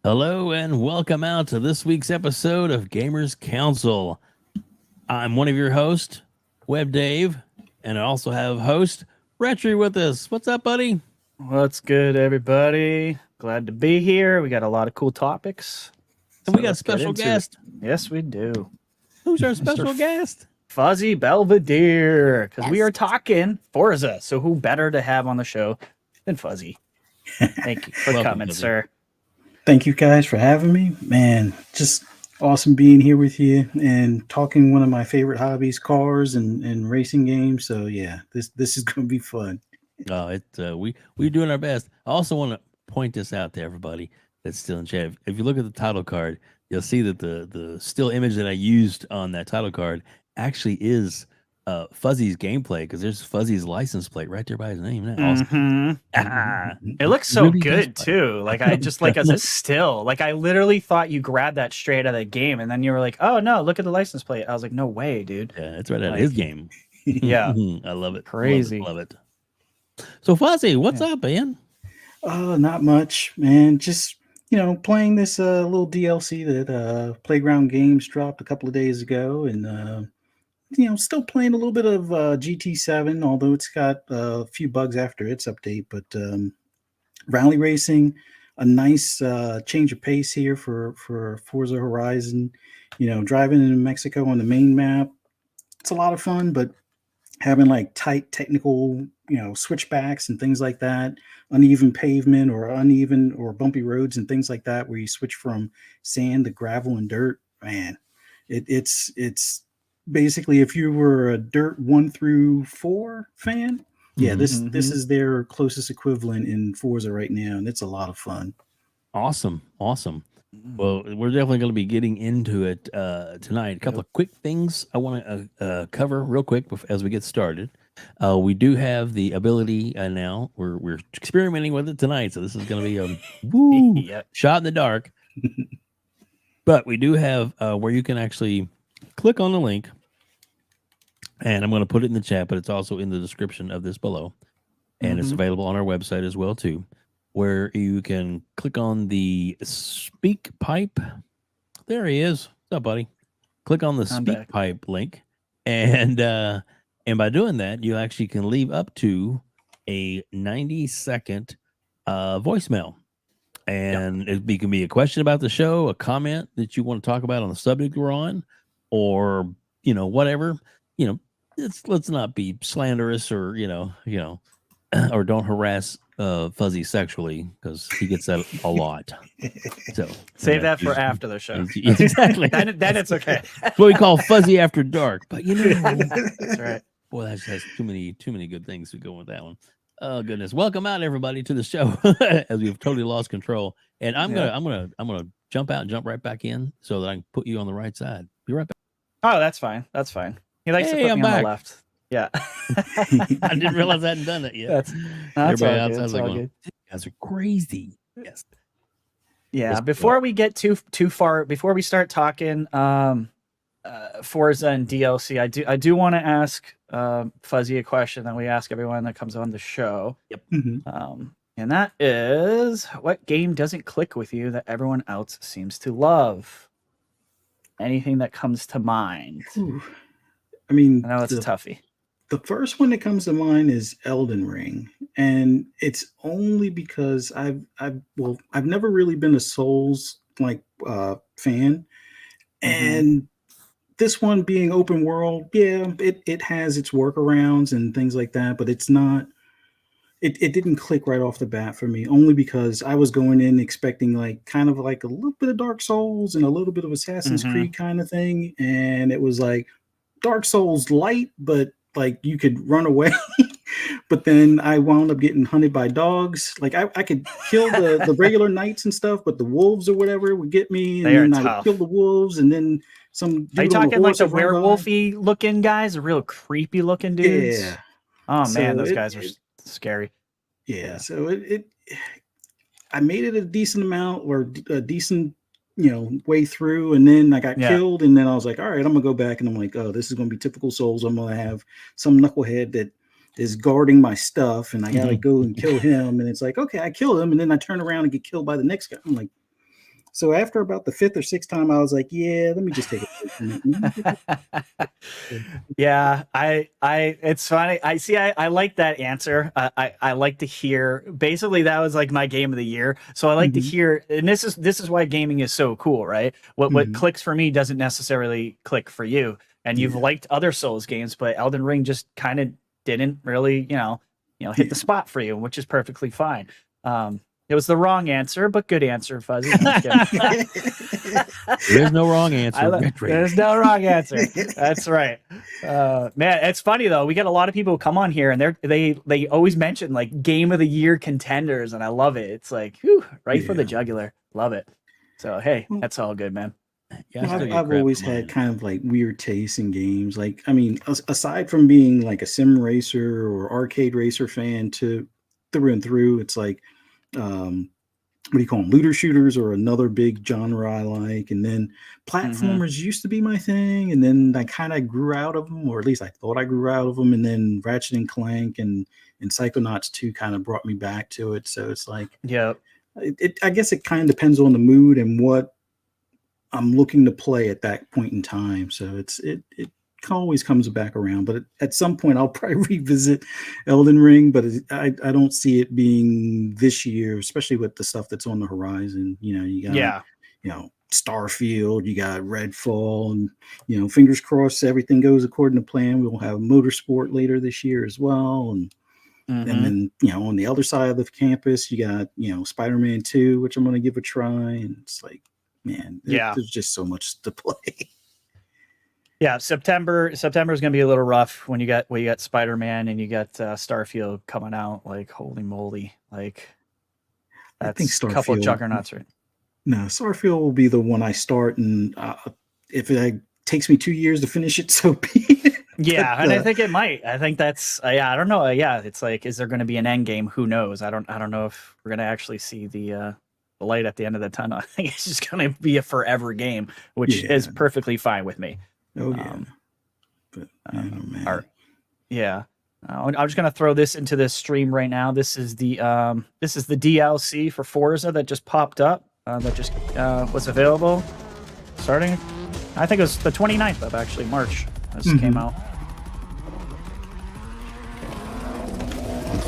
Hello and welcome out to this week's episode of Gamers Council. I'm one of your hosts, WebDave, and I also have host RHETRI with us. What's up, buddy? What's good, everybody? Glad to be here. We got a lot of cool topics. And we got a special guest. Yes, we do. Who's our special guest? Fuzzy Belvedere, because we are talking Forza. So who better to have on the show than Fuzzy? Thank you for coming, Fuzzy. sir. Thank you guys for having me. Man, just awesome being here with you and talking one of my favorite hobbies, cars and racing games. So yeah, this is going to be fun. Oh, we're doing our best. I also want to point this out to everybody that's still in chat. If you look at the title card, you'll see that the still image that I used on that title card actually is Fuzzy's gameplay, because there's Fuzzy's license plate right there by his name. Isn't that awesome? It looks so Really good does, too. Like I just like as a still. Like I literally thought you grabbed that straight out of the game, and then you were like, "Oh no, look at the license plate." I was like, "No way, dude." Yeah, it's right out of his game. Yeah, I love it. Crazy. Love it. So Fuzzy, what's up, man? Not much, man. Just playing this little DLC that Playground Games dropped a couple of days ago, and still playing a little bit of GT7, although it's got a few bugs after its update. But rally racing, a nice change of pace here for Forza Horizon. Driving in Mexico on the main map, it's a lot of fun, but having like tight technical, switchbacks and things like that, uneven pavement or uneven or bumpy roads and things like that, where you switch from sand to gravel and dirt, man, it's basically, if you were a dirt 1 through 4 fan, yeah, this is their closest equivalent in Forza right now, and it's a lot of fun. Awesome. Well, we're definitely going to be getting into it tonight. A couple of quick things I want to cover real quick as we get started. We do have the ability now. We're experimenting with it tonight, so this is going to be a shot in the dark. But we do have where you can actually click on the link, and I'm going to put it in the chat, but it's also in the description of this below, and it's available on our website as well too, where you can click on the speak pipe. There he is. What's up, buddy? Click on the speak pipe link, and by doing that, you actually can leave up to a 90-second voicemail. And it can be a question about the show, a comment that you want to talk about on the subject we're on, or whatever. Let's not be slanderous or or don't harass Fuzzy sexually, because he gets that a lot. So save that for after the show. Exactly. then it's okay. That's what we call Fuzzy After Dark. But that's right. Boy, that has too many good things to go with that one. Oh goodness! Welcome out, everybody, to the show as we've totally lost control. And I'm gonna jump out and jump right back in so that I can put you on the right side. Be right back. Oh, that's fine. He likes to put me on the left. Yeah. I didn't realize I hadn't done that yet. Everybody outside's like, you guys are crazy. Yes. Yeah. Before we get too far, before we start talking Forza and DLC, I do want to ask Fuzzy a question that we ask everyone that comes on the show. Yep. And that is, what game doesn't click with you that everyone else seems to love? Anything that comes to mind? Ooh. I mean, I know it's a toughie. The first one that comes to mind is Elden Ring, and it's only because I've never really been a Souls fan, and this one being open world, it has its workarounds and things like that, but it's not. It didn't click right off the bat for me, only because I was going in expecting kind of a little bit of Dark Souls and a little bit of Assassin's Creed kind of thing, and it was like Dark Souls light, but you could run away. But then I wound up getting hunted by dogs. I could kill the regular knights and stuff, but the wolves or whatever would get me, and then I would kill the wolves, and then some. Are you talking like the werewolfy looking guys, the real creepy looking dudes? Yeah. Oh man, those guys were scary. Yeah. So I made it a decent amount, or a decent way through, and then I got killed, and then I was like, all right, I'm gonna go back, and I'm like, oh, this is gonna be typical Souls. I'm gonna have some knucklehead that is guarding my stuff, and I gotta go and kill him, and it's like, okay, I kill him, and then I turn around and get killed by the next guy. I'm like, So after about the 5th or 6th time, I was like, yeah, let me just take a break from it. Yeah, it's funny. I like that answer. I like to hear, basically that was like my game of the year. So I like to hear, and this is why gaming is so cool, right? What clicks for me doesn't necessarily click for you. And you've liked other Souls games, but Elden Ring just kind of didn't really, hit the spot for you, which is perfectly fine. It was the wrong answer, but good answer, Fuzzy. There's no wrong answer. There's no wrong answer. That's right. Man, it's funny though. We get a lot of people who come on here and they always mention like game of the year contenders, and I love it. It's like, whew, right for the jugular. Love it. So hey, that's all good, man. Yeah, I've always had kind of like weird tastes in games. Like, I mean, aside from being like a sim racer or arcade racer fan through and through, it's like, what do you call them? Looter shooters or another big genre I like. And then platformers used to be my thing. And then I kind of grew out of them, or at least I thought I grew out of them. And then Ratchet and Clank and Psychonauts 2 kind of brought me back to it. So it's like, I guess it kind of depends on the mood and what I'm looking to play at that point in time. So it always comes back around, but at some point I'll probably revisit Elden Ring, but I don't see it being this year, especially with the stuff that's on the horizon. You got, Starfield, you got Redfall, and, fingers crossed everything goes according to plan. We'll have Motorsport later this year as well. And then, on the other side of the campus, you got, Spider-Man 2, which I'm going to give a try. And it's like, man, there's just so much to play. Yeah, September is going to be a little rough when you got Spider-Man and you got Starfield coming out. Like, holy moly! Like, that's a couple of juggernauts, right? No, Starfield will be the one I start, and if it takes me 2 years to finish it, so be it. Yeah, and I think it might. I think that's I don't know. It's like, is there going to be an end game? Who knows? I don't know if we're going to actually see the light at the end of the tunnel. I think it's just going to be a forever game, which is perfectly fine with me. Oh yeah, but man. I'm just gonna throw this into this stream right now. This is the DLC for Forza that just popped up. That just was available starting. I think it was the 29th of actually March. This came out.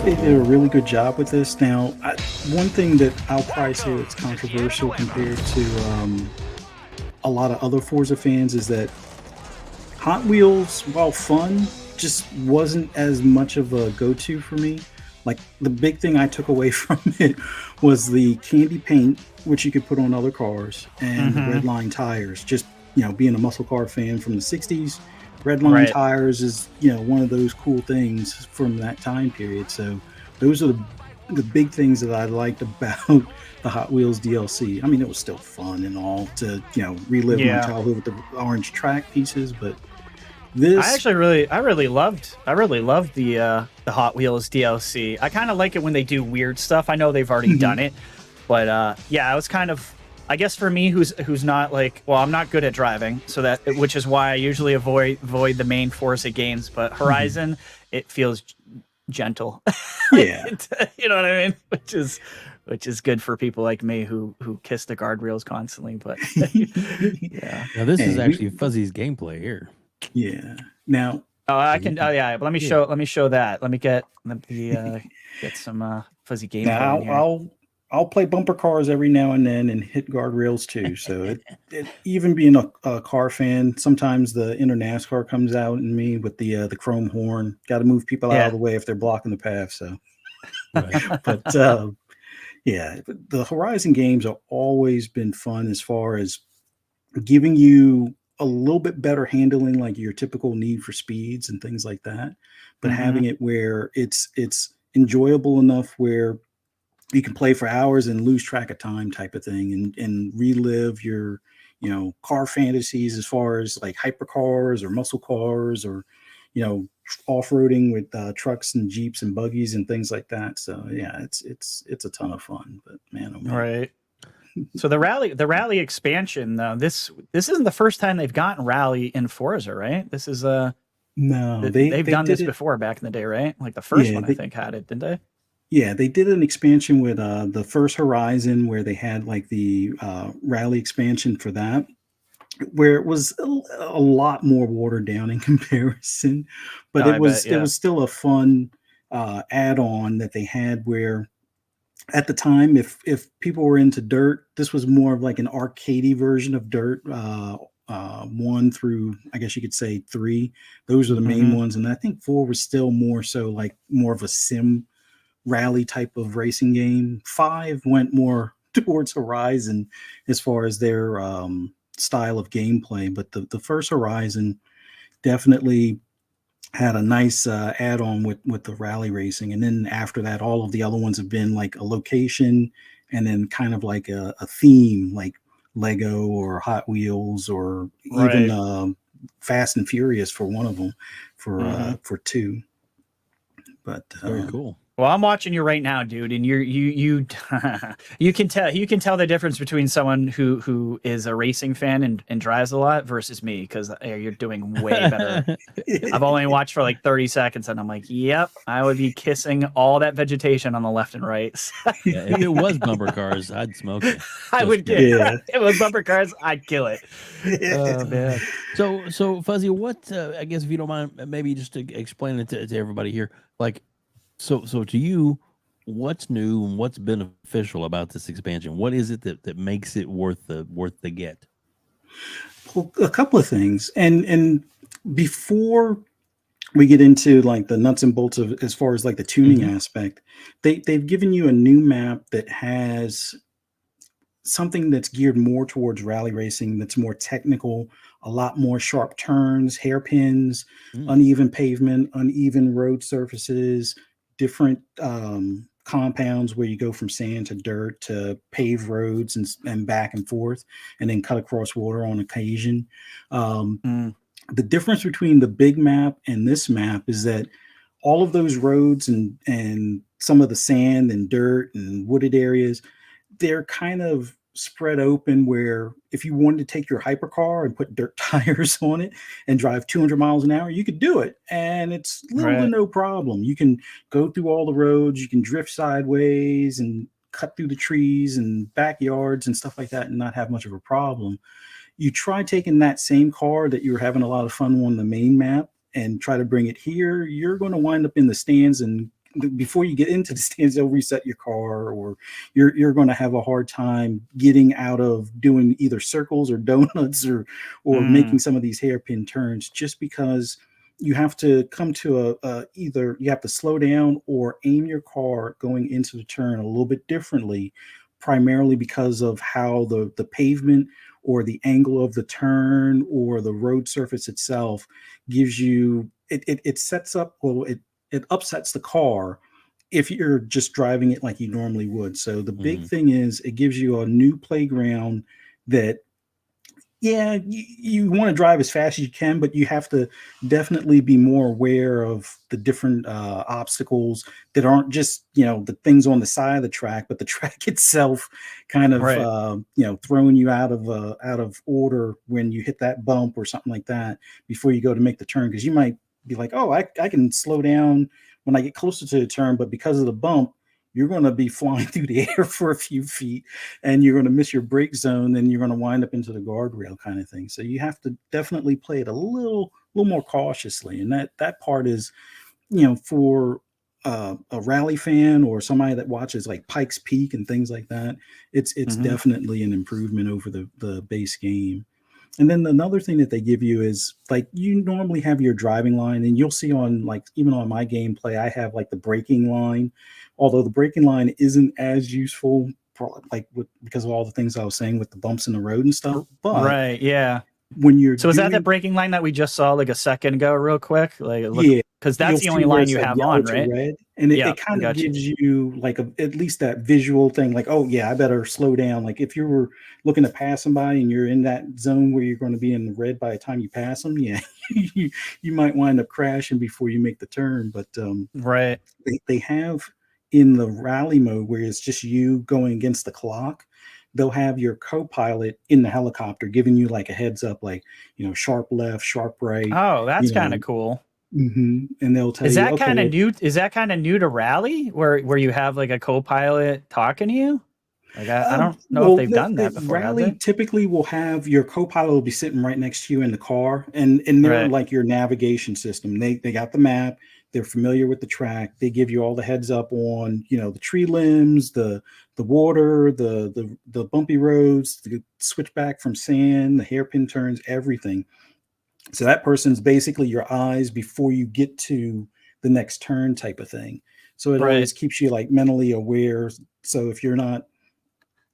They did a really good job with this. Now, one thing that I'll probably say that's controversial compared to a lot of other Forza fans is that Hot Wheels, while fun, just wasn't as much of a go-to for me. Like, the big thing I took away from it was the candy paint, which you could put on other cars, and the red line tires. Just, being a muscle car fan from the 60s, red line tires is, one of those cool things from that time period. So those are the big things that I liked about the Hot Wheels DLC. I mean, it was still fun and all to, relive my childhood with the orange track pieces, but I really loved the Hot Wheels DLC. I kind of like it when they do weird stuff. I know they've already done it, but it was kind of, I guess for me, who's not like, well, I'm not good at driving, so which is why I usually avoid the main Forza games. But Horizon, it feels gentle. Yeah, you know what I mean, which is good for people like me who kiss the guardrails constantly. But yeah, now this is actually Fuzzy's gameplay here. Yeah. Now. Oh, I can. Oh, yeah. But let me show that. Let me get some Fuzzy gameplay. Now I'll play bumper cars every now and then and hit guardrails too. So it even being a car fan, sometimes the inner NASCAR comes out in me with the chrome horn. Got to move people out of the way if they're blocking the path. So, but the Horizon games have always been fun as far as giving you a little bit better handling, like your typical Need for Speeds and things like that, but having it where it's enjoyable enough where you can play for hours and lose track of time type of thing, and relive your car fantasies as far as like hypercars or muscle cars or off-roading with trucks and Jeeps and buggies and things like that. So yeah, it's a ton of fun. But man, oh man. Right. So the rally expansion, this isn't the first time they've gotten rally in Forza, right? This is no, they've done this before back in the day, right? Like the first one, I think, had it, didn't they? Yeah, they did an expansion with the first Horizon where they had like the rally expansion for that, where it was a lot more watered down in comparison, but Oh, I bet, it yeah. was still a fun add-on that they had where at the time, if people were into Dirt, this was more of like an arcadey version of Dirt. One through, I guess you could say, three. Those are the main ones, and I think four was still more so like more of a sim rally type of racing game. Five went more towards Horizon as far as their style of gameplay, but the first Horizon definitely had a nice add-on with the rally racing, and then after that all of the other ones have been like a location and then kind of like a theme, like Lego or Hot Wheels or even Fast and Furious for one of them for two. But Very cool. Well, I'm watching you right now, dude, and you you can tell the difference between someone who is a racing fan and drives a lot versus me, because you're doing way better. I've only watched for like 30 seconds, and I'm like, yep, I would be kissing all that vegetation on the left and right. Yeah, if it was bumper cars, I'd smoke it. I would kill. Yeah. If it was bumper cars, I'd kill it. Oh man. So Fuzzy, what I guess if you don't mind, maybe just to explain it to everybody here, like. So to you, what's new and what's beneficial about this expansion? What is it that makes it worth the get? Well, a couple of things, and before we get into like the nuts and bolts of as far as like the tuning aspect, they've given you a new map that has something that's geared more towards rally racing, that's more technical, a lot more sharp turns, hairpins, uneven pavement, uneven road surfaces, different compounds where you go from sand to dirt to paved roads and back and forth, and then cut across water on occasion. The difference between the big map and this map is that all of those roads and some of the sand and dirt and wooded areas, they're kind of spread open where if you wanted to take your hypercar and put dirt tires on it and drive 200 miles an hour, you could do it. And it's little to no problem. You can go through all the roads, you can drift sideways and cut through the trees and backyards and stuff like that and not have much of a problem. You try taking that same car that you were having a lot of fun on the main map and try to bring it here, you're going to wind up in the stands, and before you get into the stands, they'll reset your car, or you're going to have a hard time getting out of doing either circles or donuts or making some of these hairpin turns, just because you have to come to either you have to slow down or aim your car going into the turn a little bit differently, primarily because of how the pavement or the angle of the turn or the road surface itself gives you it sets up, well, it upsets the car if you're just driving it like you normally would. So the big thing is it gives you a new playground that, yeah, you want to drive as fast as you can, but you have to definitely be more aware of the different obstacles that aren't just, the things on the side of the track, but the track itself kind of, throwing you out of order when you hit that bump or something like that before you go to make the turn. Because you might be like, oh, I can slow down when I get closer to the turn, but because of the bump, you're going to be flying through the air for a few feet and you're going to miss your brake zone and you're going to wind up into the guardrail kind of thing. So you have to definitely play it a little more cautiously. And that part is, for a rally fan or somebody that watches like Pikes Peak and things like that, it's definitely an improvement over the base game. And then another thing that they give you is, like, you normally have your driving line, and you'll see on, like, even on my gameplay, I have like the braking line, although the braking line isn't as useful, because of all the things I was saying with the bumps in the road and stuff. But when you're is that the braking line that we just saw like a second ago, real quick? Because that's the only line you have on, right? Red, and it kind of gives you like at least that visual thing, like, oh yeah, I better slow down. Like if you were looking to pass somebody and you're in that zone where you're going to be in the red by the time you pass them, you might wind up crashing before you make the turn. But they have in the rally mode where it's just you going against the clock, they'll have your co-pilot in the helicopter giving you like a heads up, like, sharp left, sharp right. Oh, that's kind of cool. And they'll tell Is you, that kind of okay, new? Is that kind of new to Rally, where you have like a co-pilot talking to you? Like I don't know if they've done that before, have Rally they? typically will have your co-pilot will be sitting right next to you in the car, and they're Right. like your navigation system. They got the map. They're familiar with the track. They give you all the heads up on, you know, the tree limbs, the water, the bumpy roads, the switchback from sand, the hairpin turns, everything. So that person's basically your eyes before you get to the next turn type of thing. So it Right. always keeps you like mentally aware. So if you're not,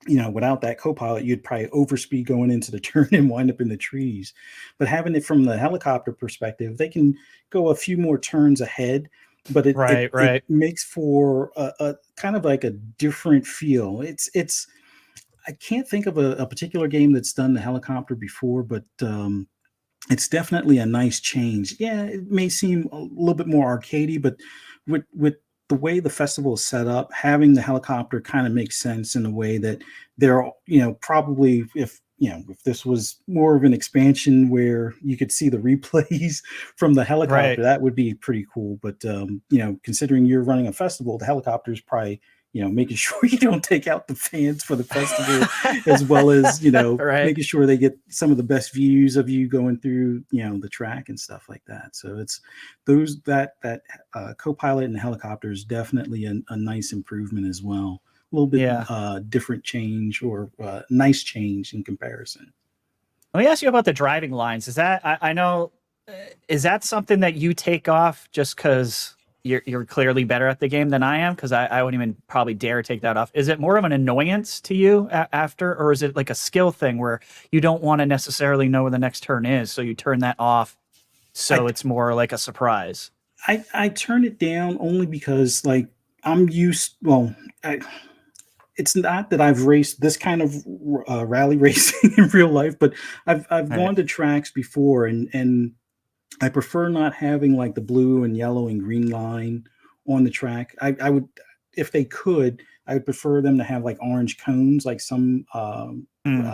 you know, without that co-pilot, you'd probably overspeed going into the turn and wind up in the trees. But having it from the helicopter perspective, they can go a few more turns ahead, but it makes for a kind of like a different feel. It's I can't think of a particular game that's done the helicopter before, but it's definitely a nice change. Yeah, it may seem a little bit more arcadey, but with the way the festival is set up, having the helicopter kind of makes sense in a way that they're, you know, probably if this was more of an expansion where you could see the replays from the helicopter, that would be pretty cool. But you know, considering you're running a festival, the helicopter is probably, you know, making sure you don't take out the fans for the festival, as well as, you know, making sure they get some of the best views of you going through, you know, the track and stuff like that. So it's that co-pilot and the helicopter is definitely a nice improvement as well. A little bit different change, or nice change in comparison. Let me ask you about the driving lines. Is that I know, is that something that you take off just because you're clearly better at the game than I am? Because I wouldn't even probably dare take that off. Is it more of an annoyance to you after, or is it like a skill thing where you don't want to necessarily know where the next turn is, so you turn that off, so it's more like a surprise? I turn it down only because, like, it's not that I've raced this kind of rally racing in real life, but I've gone to tracks before, and I prefer not having like the blue and yellow and green line on the track. I would, if they could, I would prefer them to have like orange cones, like some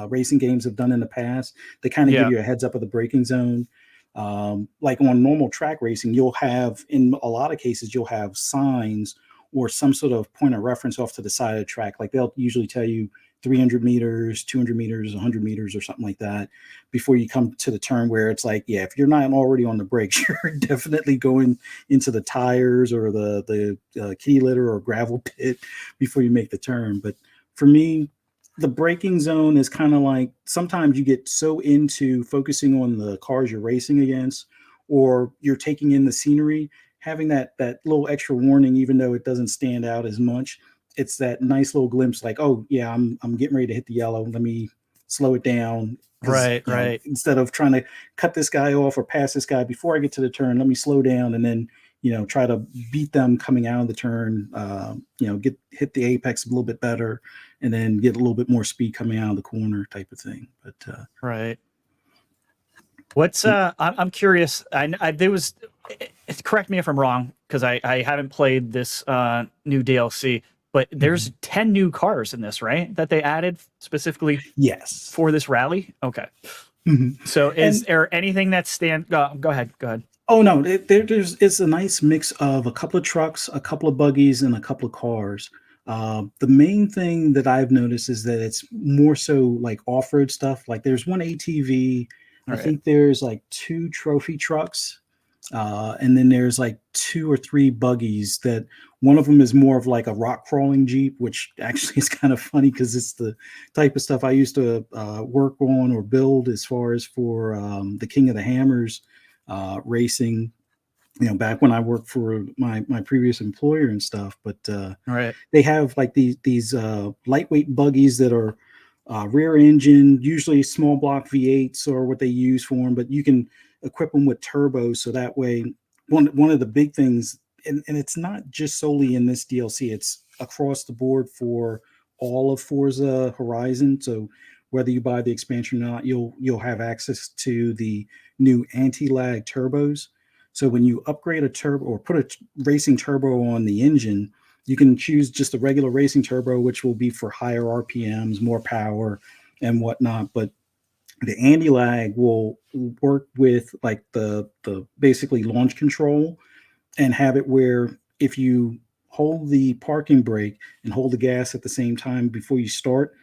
racing games have done in the past. They kind of give you a heads up of the braking zone. Like on normal track racing, you'll have, in a lot of cases, you'll have signs or some sort of point of reference off to the side of the track. Like they'll usually tell you 300 meters, 200 meters, 100 meters, or something like that before you come to the turn where it's like, yeah, if you're not already on the brakes, you're definitely going into the tires or the kitty litter or gravel pit before you make the turn. But for me, the braking zone is kind of like, sometimes you get so into focusing on the cars you're racing against, or you're taking in the scenery, having that little extra warning, even though it doesn't stand out as much. It's that nice little glimpse, like, oh yeah, I'm getting ready to hit the yellow. Let me slow it down. Right. Instead of trying to cut this guy off or pass this guy before I get to the turn, let me slow down and then, you know, try to beat them coming out of the turn. You know, hit the apex a little bit better, and then get a little bit more speed coming out of the corner, type of thing. But what's I'm curious. There was, correct me if I'm wrong, because I haven't played this new DLC, but there's 10 new cars in this, right? That they added specifically for this rally? Okay. So is there anything that go ahead. Oh no, it's a nice mix of a couple of trucks, a couple of buggies, and a couple of cars. The main thing that I've noticed is that it's more so like off-road stuff. Like there's one ATV, I think there's like 2 trophy trucks, and then there's like 2 or 3 buggies. That one of them is more of like a rock crawling Jeep, which actually is kind of funny because it's the type of stuff I used to work on or build as far as for the King of the Hammers racing, you know, back when I worked for my previous employer and stuff. But they have like these lightweight buggies that are rear engine, usually small block V8s or what they use for them, but you can equip them with turbos. So that way, one of the big things, and it's not just solely in this DLC, it's across the board for all of Forza Horizon. So whether you buy the expansion or not, you'll have access to the new anti-lag turbos. So when you upgrade a turbo or put a racing turbo on the engine, you can choose just a regular racing turbo, which will be for higher RPMs, more power and whatnot. But the anti-lag will work with like the basically launch control, and have it where if you hold the parking brake and hold the gas at the same time before you start,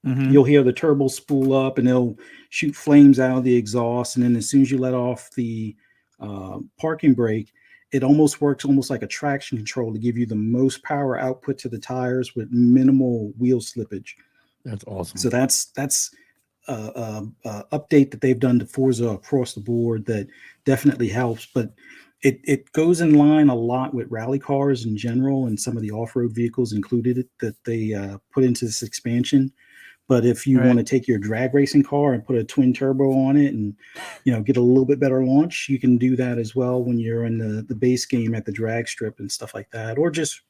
you'll hear the turbo spool up and it'll shoot flames out of the exhaust. And then as soon as you let off the parking brake, it almost works almost like a traction control to give you the most power output to the tires with minimal wheel slippage. That's awesome. So that's update that they've done to Forza across the board that definitely helps. But it goes in line a lot with rally cars in general, and some of the off-road vehicles included it that they put into this expansion. But if you want to take your drag racing car and put a twin turbo on it and, get a little bit better launch, you can do that as well when you're in the base game at the drag strip and stuff like that, or just,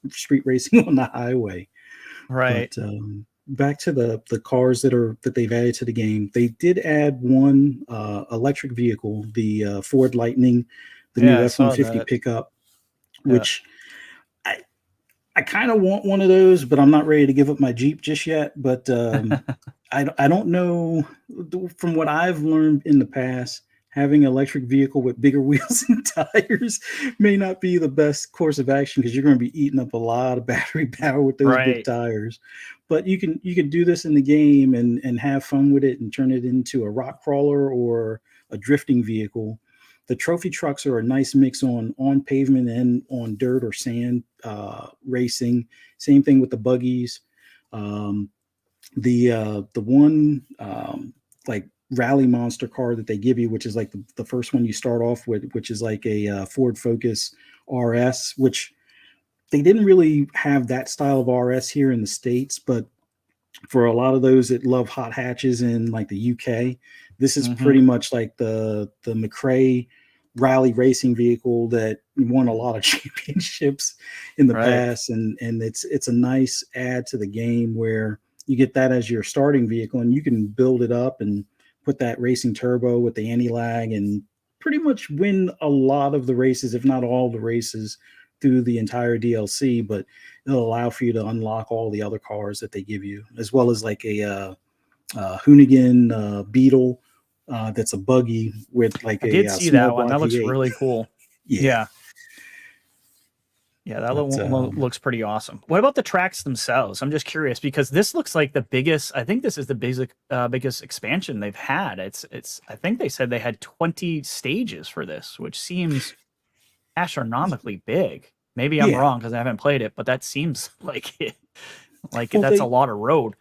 street racing on the highway. Right. But back to the cars that they've added to the game, they did add one electric vehicle, the Ford Lightning, the new F-150 pickup, which I kind of want one of those, but I'm not ready to give up my Jeep just yet. But I don't know. From what I've learned in the past, having an electric vehicle with bigger wheels and tires may not be the best course of action, because you're going to be eating up a lot of battery power with those big tires. But you can do this in the game and have fun with it and turn it into a rock crawler or a drifting vehicle. The trophy trucks are a nice mix on pavement and on dirt or sand racing. Same thing with the buggies. The one like rally monster car that they give you, which is like the first one you start off with, which is like a Ford Focus RS, which they didn't really have that style of RS here in the States, but for a lot of those that love hot hatches in like the UK, this is pretty much like the McRae rally racing vehicle that won a lot of championships in the past. And it's a nice add to the game where you get that as your starting vehicle, and you can build it up and put that racing turbo with the anti-lag and pretty much win a lot of the races, if not all the races, through the entire DLC. But it'll allow for you to unlock all the other cars that they give you, as well as like a Hoonigan Beetle that's a buggy with like I did see that one. That looks really cool. Yeah, that looks pretty awesome. What about the tracks themselves? I'm just curious, because this looks like the biggest. I think this is the biggest expansion they've had. It's. I think they said they had 20 stages for this, which seems astronomically big. Maybe I'm wrong because I haven't played it, but that seems like it. That's a lot of road.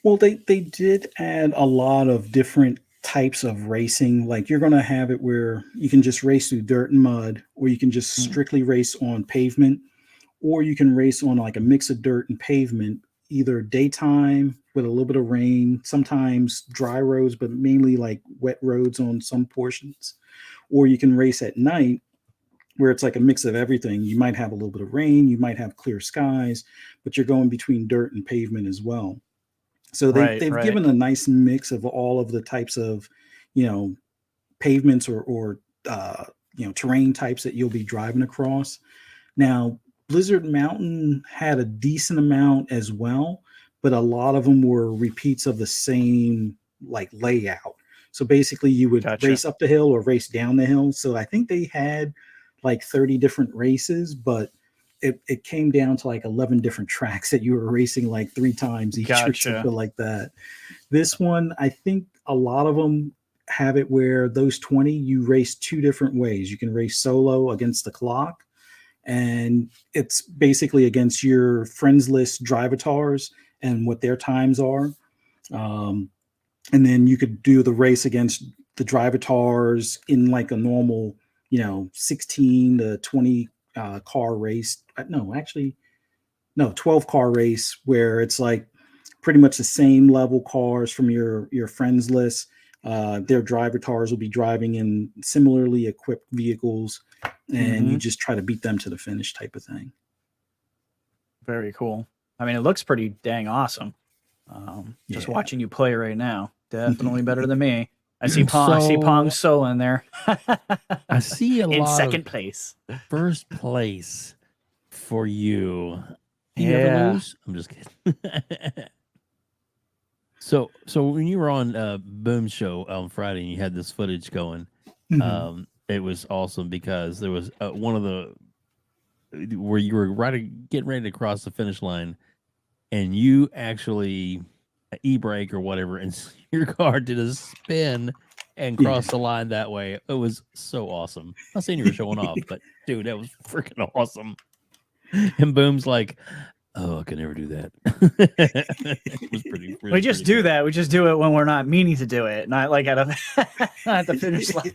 Well, they did add a lot of different types of racing. Like, you're going to have it where you can just race through dirt and mud, or you can just strictly race on pavement, or you can race on like a mix of dirt and pavement, either daytime with a little bit of rain, sometimes dry roads, but mainly like wet roads on some portions, or you can race at night where it's like a mix of everything. You might have a little bit of rain, you might have clear skies, but you're going between dirt and pavement as well. So they've given a nice mix of all of the types of, pavements or terrain types that you'll be driving across. Now, Blizzard Mountain had a decent amount as well, but a lot of them were repeats of the same like layout. So basically you would race up the hill or race down the hill. So I think they had like 30 different races, but it came down to like 11 different tracks that you were racing like 3 times each or something like that. This one, I think a lot of them have it where those 20, you race 2 different ways. You can race solo against the clock, and it's basically against your friends list drivatars and what their times are. And then you could do the race against the drivatars in like a normal, 16 to 20 car race. 12 car race, where it's like pretty much the same level cars from your friends list. Their drivatars will be driving in similarly equipped vehicles, and you just try to beat them to the finish type of thing. Very cool. I mean, it looks pretty dang awesome. Just watching you play right now, definitely better than me. I see Pong Soul in there. I see a lot in second place. First place for you. You never lose? I'm just kidding. So when you were on Boom Show on Friday and you had this footage going, it was awesome because there was one of the where you were getting ready to cross the finish line, and you actually e-brake or whatever, and your car did a spin and crossed the line that way. It was so awesome. I'm not saying you were showing off, but dude, that was freaking awesome. And Boom's like, oh, I could never do that. It was pretty. We just do that. We just do it when we're not meaning to do it, not like not at the finish line.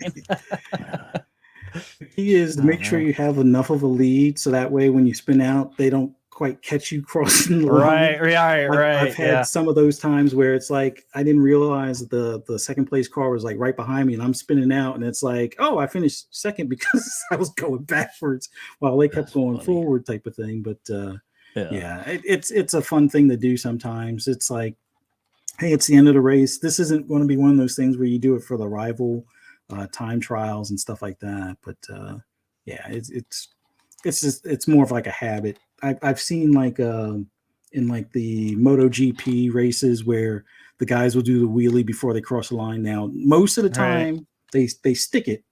The key is to make sure you have enough of a lead, so that way when you spin out, they don't quite catch you crossing the line. Right. I've had some of those times where it's like I didn't realize the second place car was like right behind me, and I'm spinning out, and it's like, oh, I finished second because I was going backwards while they kept going forward, type of thing. But it's a fun thing to do sometimes. It's like, hey, it's the end of the race. This isn't going to be one of those things where you do it for the rival time trials and stuff like that. But it's more of like a habit. I've seen like in like the MotoGP races where the guys will do the wheelie before they cross the line. Now, most of the time they stick it.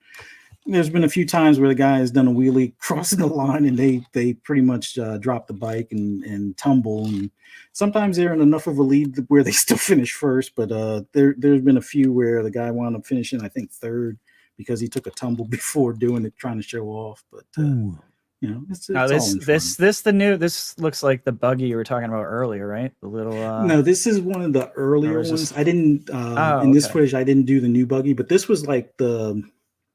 There's been a few times where the guy has done a wheelie crossing the line and they pretty much drop the bike and tumble. And sometimes they're in enough of a lead where they still finish first. But there's been a few where the guy wound up finishing, I think, third because he took a tumble before doing it, trying to show off. But it's this looks like the buggy you were talking about earlier, right? The little no, this is one of the earlier ones. I didn't in this footage I didn't do the new buggy, but this was like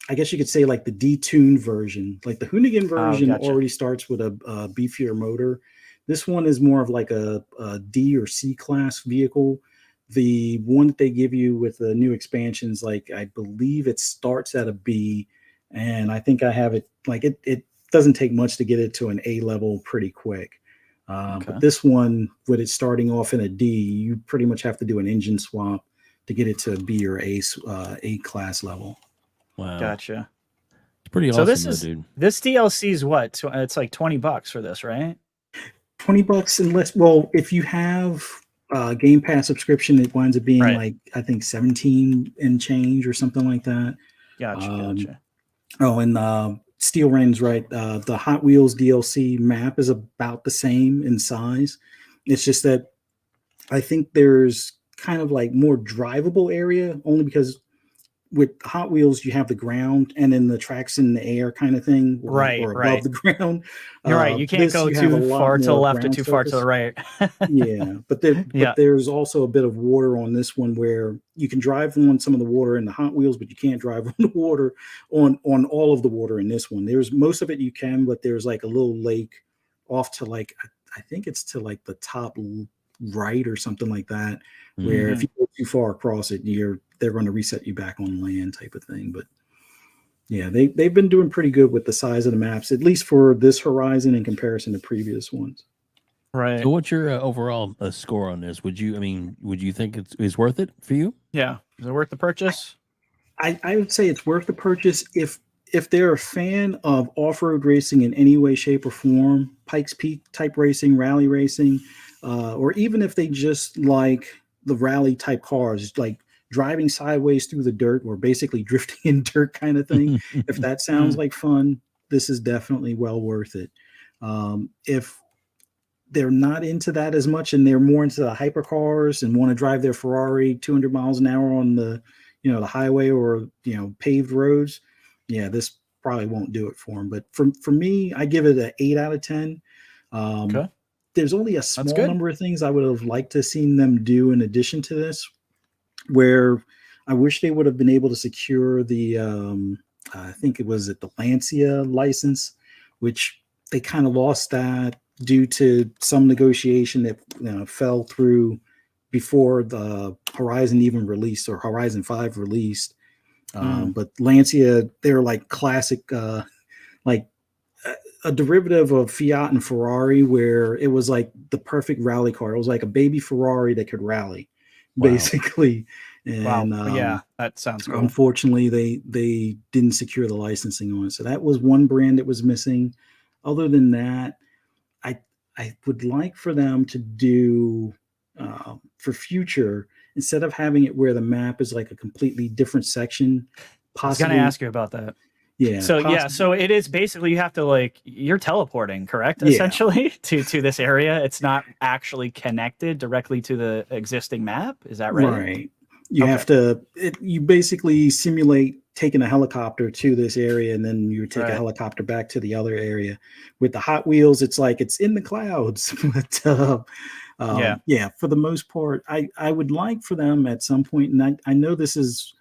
I guess you could say like the detuned version. Like the Hoonigan version already starts with a beefier motor. This one is more of like a D or C class vehicle. The one that they give you with the new expansions, like I believe it starts at a B, and I think I have it like it doesn't take much to get it to an A level pretty quick. But this one, with it starting off in a D, you pretty much have to do an engine swap to get it to a B or A class level. Wow. Gotcha. It's pretty awesome, dude. This DLC is what? So it's like $20 for this, right? $20 unless, well, if you have Game Pass subscription, it winds up being like, I think 17 and change or something like that. Gotcha. Oh, and Steel Rain's right. The Hot Wheels DLC map is about the same in size. It's just that I think there's kind of like more drivable area only because with Hot Wheels, you have the ground and then the tracks in the air kind of thing, or above the ground. You're right. You can't go too far to the left or too far to the right. But there's also a bit of water on this one where you can drive on some of the water in the Hot Wheels, but you can't drive on the water on all of the water in this one. There's most of it you can, but there's like a little lake off to like, I think it's to like the top right or something like that, where if you go too far across it, they're going to reset you back on land type of thing. But yeah, they've been doing pretty good with the size of the maps, at least for this horizon in comparison to previous ones. Right. So what's your overall score on this? Would you think it's worth it for you? Yeah. Is it worth the purchase? I would say it's worth the purchase if they're a fan of off-road racing in any way, shape, or form, Pikes Peak type racing, rally racing, or even if they just like the rally type cars, like driving sideways through the dirt or basically drifting in dirt kind of thing. If that sounds like fun, this is definitely well worth it. If they're not into that as much and they're more into the hypercars and want to drive their Ferrari 200 miles an hour on the highway or, paved roads, this probably won't do it for them. But for me, I give it an 8 out of 10. There's only a small number of things I would have liked to have seen them do in addition to this, where I wish they would have been able to secure the, I think it was the Lancia license, which they kind of lost that due to some negotiation that fell through before the Horizon even released or Horizon 5 released. But Lancia, they're like classic, like a derivative of Fiat and Ferrari, where it was like the perfect rally car. It was like a baby Ferrari that could rally, basically. And that sounds cool. Unfortunately, they didn't secure the licensing on it. So that was one brand that was missing. Other than that, I would like for them to do for future, instead of having it where the map is like a completely different section, possibly. I was going to ask you about that. Yeah. So it is basically you have to like you're teleporting, correct? Essentially to this area. It's not actually connected directly to the existing map. Is that right? Right. You have to. You basically simulate taking a helicopter to this area, and then you take a helicopter back to the other area. With the Hot Wheels, it's like it's in the clouds. But yeah, for the most part, I would like for them at some point, and I know this is.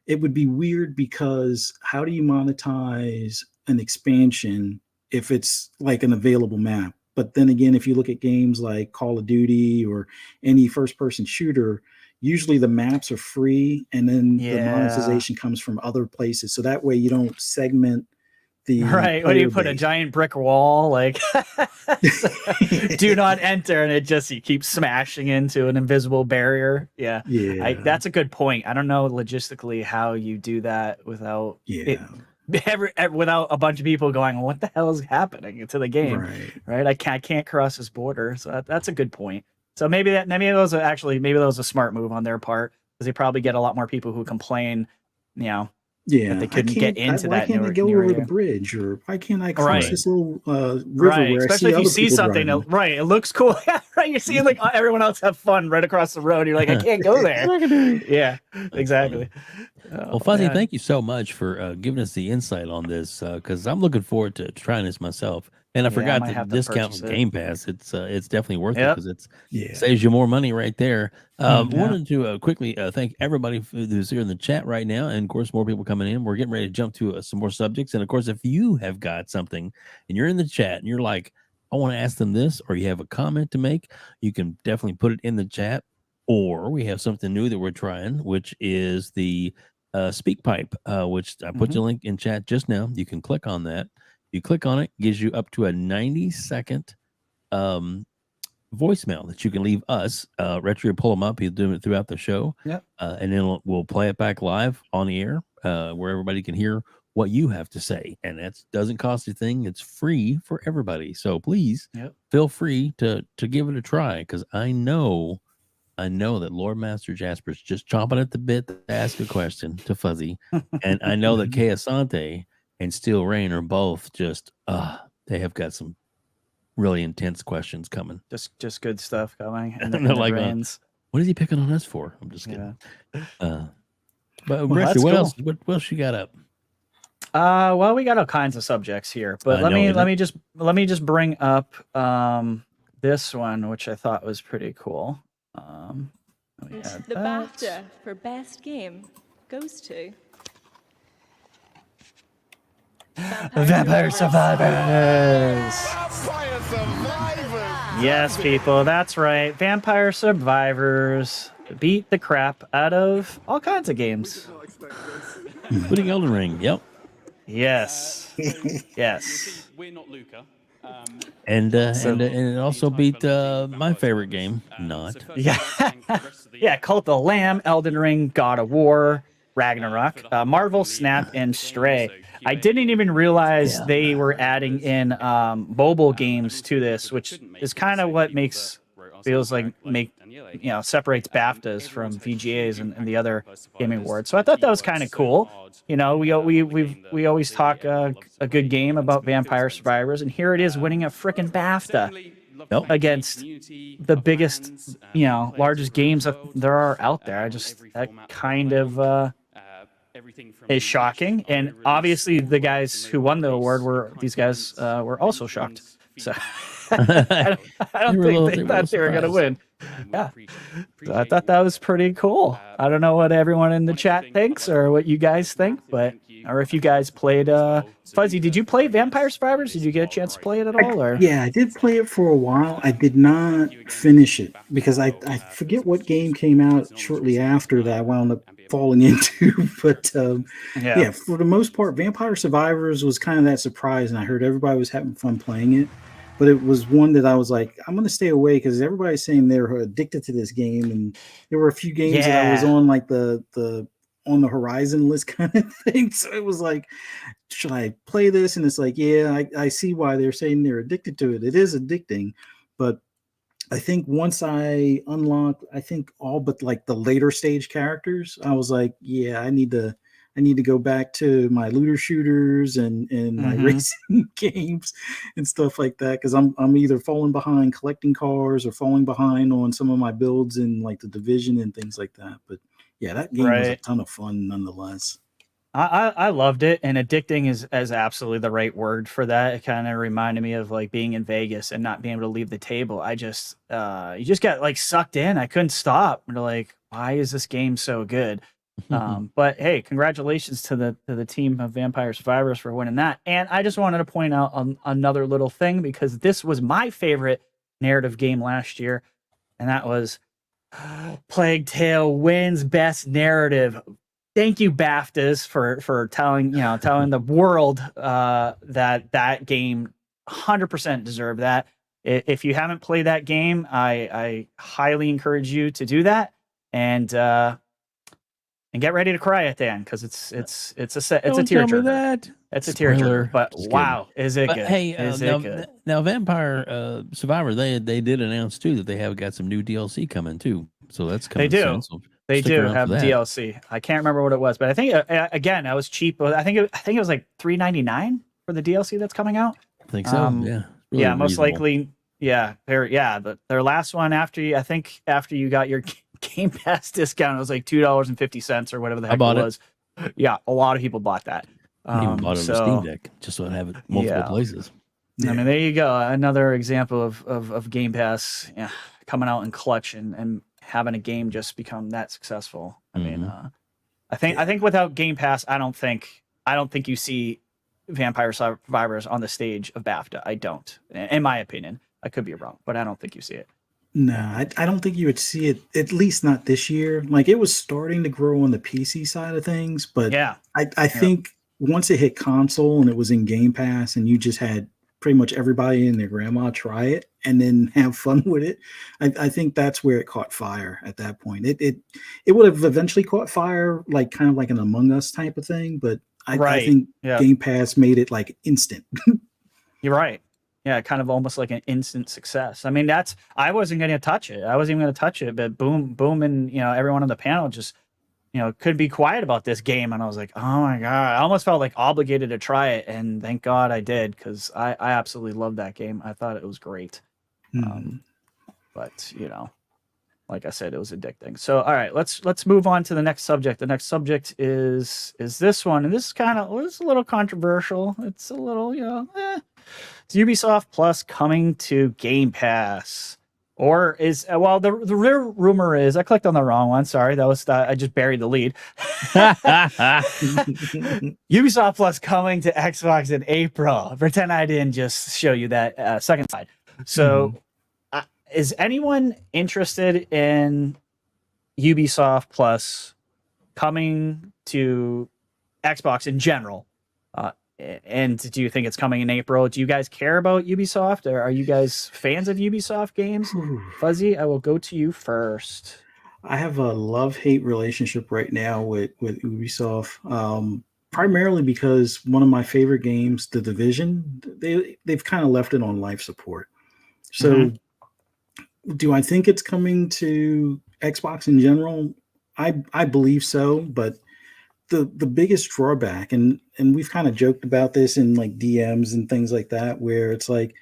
It would be weird because how do you monetize an expansion if it's like an available map? But then again, if you look at games like Call of Duty or any first-person shooter, usually the maps are free, and then the monetization comes from other places. So that way you don't segment the What do you put a giant brick wall like do not enter, and it just you keep smashing into an invisible barrier. That's a good point. I don't know logistically how you do that without without a bunch of people going, what the hell is happening to the game, right? I can't cross this border. So that's a good point. So maybe that was a smart move on their part, because they probably get a lot more people who complain, that they couldn't get into that. Why can't they go over the bridge, or why can't I cross this little river where especially I see if you see something driving? it looks cool. You're seeing like everyone else have fun right across the road. You're like, I can't go there. Yeah, exactly. Well, Fuzzy, thank you so much for giving us the insight on this, because I'm looking forward to trying this myself. And I forgot to discount Game Pass. It's definitely worth it, because it saves you more money right there. Wanted to quickly thank everybody who's here in the chat right now, and of course more people coming in. We're getting ready to jump to some more subjects, and of course if you have got something and you're in the chat and you're like, I want to ask them this, or you have a comment to make, you can definitely put it in the chat. Or we have something new that we're trying, which is the Speak Pipe, which I put the link in chat just now. You can click on that. You click on it, gives you up to a 90-second voicemail that you can leave us. RHETRI will pull them up. He'll do it throughout the show. And then we'll play it back live on the air, where everybody can hear what you have to say. And that doesn't cost a thing. It's free for everybody. So please feel free to give it a try, because I know that Lord Master Jasper's just chomping at the bit to ask a question to Fuzzy. And I know that Kay Asante and Steel Rain are both just they have got some really intense questions coming. Just good stuff coming. And they're like, what is he picking on us for? I'm just kidding. But RHETRI, what else? What else you got up? Well, we got all kinds of subjects here, but let me just bring up this one, which I thought was pretty cool. The BAFTA for best game goes to Vampire Survivors. Yes, people, that's right. Vampire Survivors beat the crap out of all kinds of games, including Elden Ring. Yep. Yes. Yes. We're not Luca. And it also beat my favorite game, not. Cult of the Lamb, Elden Ring, God of War, Ragnarok, Marvel Snap, and Stray. I didn't even realize they were adding in mobile games to this, which is kind of what separates BAFTAs from VGAs and the other gaming awards. So I thought that was kind of cool. We always talk a good game about Vampire Survivors, and here it is winning a freaking BAFTA against the biggest, largest games that there are out there. That kind of is shocking, and obviously the guys who won the award were also shocked. So I don't think they thought they were going to win. Yeah, so I thought that was pretty cool. I don't know what everyone in the chat thinks or what you guys think, or if you guys played. Fuzzy, did you play Vampire Survivors? Did you get a chance to play it at all? Yeah, I did play it for a while. I did not finish it because I forget what game came out shortly after that I wound up falling into. But for the most part, Vampire Survivors was kind of that surprise, and I heard everybody was having fun playing it. But it was one that I was like, I'm going to stay away because everybody's saying they're addicted to this game. And there were a few games that I was on like the on the horizon list kind of thing. So it was like, should I play this? And it's like, I see why they're saying they're addicted to it. It is addicting. But I think once I unlocked, I think all but like the later stage characters, I was like, yeah, I need to go back to my looter shooters and my racing games and stuff like that, because I'm either falling behind collecting cars or falling behind on some of my builds in like the Division and things like that. But yeah, that game was a ton of fun nonetheless. I loved it, and addicting is absolutely the right word for that. It kind of reminded me of like being in Vegas and not being able to leave the table. I just you just got like sucked in. I couldn't stop. And like, why is this game so good? But hey, congratulations to the team of Vampire Survivors for winning that. And I just wanted to point out another little thing, because this was my favorite narrative game last year, and that was Plague Tale wins best narrative. Thank you, BAFTAs, for telling the world that game 100% deserved that. If you haven't played that game, I highly encourage you to do that, and get ready to cry at the end, because it's a tearjerker. It's a tearjerker. But wow, is it good? Hey, is it good? Now Vampire Survivor, they did announce too that they have got some new DLC coming too. So that's coming. They do. Soon, so they do have DLC. I can't remember what it was, but I think again, I was cheap. I think it was like $3.99 for the DLC that's coming out. I think so. Yeah. Really yeah, most likely. Yeah. Their last one after you got your Game Pass discount, it was like $2.50 or whatever the heck it was. Yeah, a lot of people bought that. I even bought it on the Steam Deck just so I have it multiple places. I mean, there you go. Another example of Game Pass coming out in clutch and having a game just become that successful. I mean, I think without Game Pass, I don't think you see Vampire Survivors on the stage of BAFTA. I don't, in my opinion. I could be wrong, but I don't think you see it. No, I don't think you would see it, at least not this year. Like, it was starting to grow on the PC side of things, but I think once it hit console and it was in Game Pass and you just had pretty much everybody and their grandma try it and then have fun with it, I think that's where it caught fire at that point. It would have eventually caught fire, like kind of like an Among Us type of thing, but I think Game Pass made it like instant. You're right. Yeah, kind of almost like an instant success. I mean, I wasn't going to touch it. I wasn't even going to touch it, but boom, and everyone on the panel just couldn't be quiet about this game, and I was like, oh my god, I almost felt like obligated to try it, and thank God I did, because I absolutely loved that game. I thought it was great. But like I said, it was addicting. So all right, let's move on to the next subject. The next subject is this one, and this is it's a little controversial. It's a little It's Ubisoft Plus coming to Game Pass. Or the real rumor is, I clicked on the wrong one. Sorry, that was I just buried the lead. Ubisoft Plus coming to Xbox in April. Pretend I didn't just show you that second slide. So, is anyone interested in Ubisoft Plus coming to Xbox in general? And do you think it's coming in April? Do you guys care about Ubisoft, or are you guys fans of Ubisoft games? Fuzzy, I will go to you first. I have a love-hate relationship right now with Ubisoft, primarily because one of my favorite games, The Division, they've kind of left it on life support. So do I think it's coming to Xbox in general? I believe so, but the biggest drawback, and we've kind of joked about this in like DMs and things like that, where it's like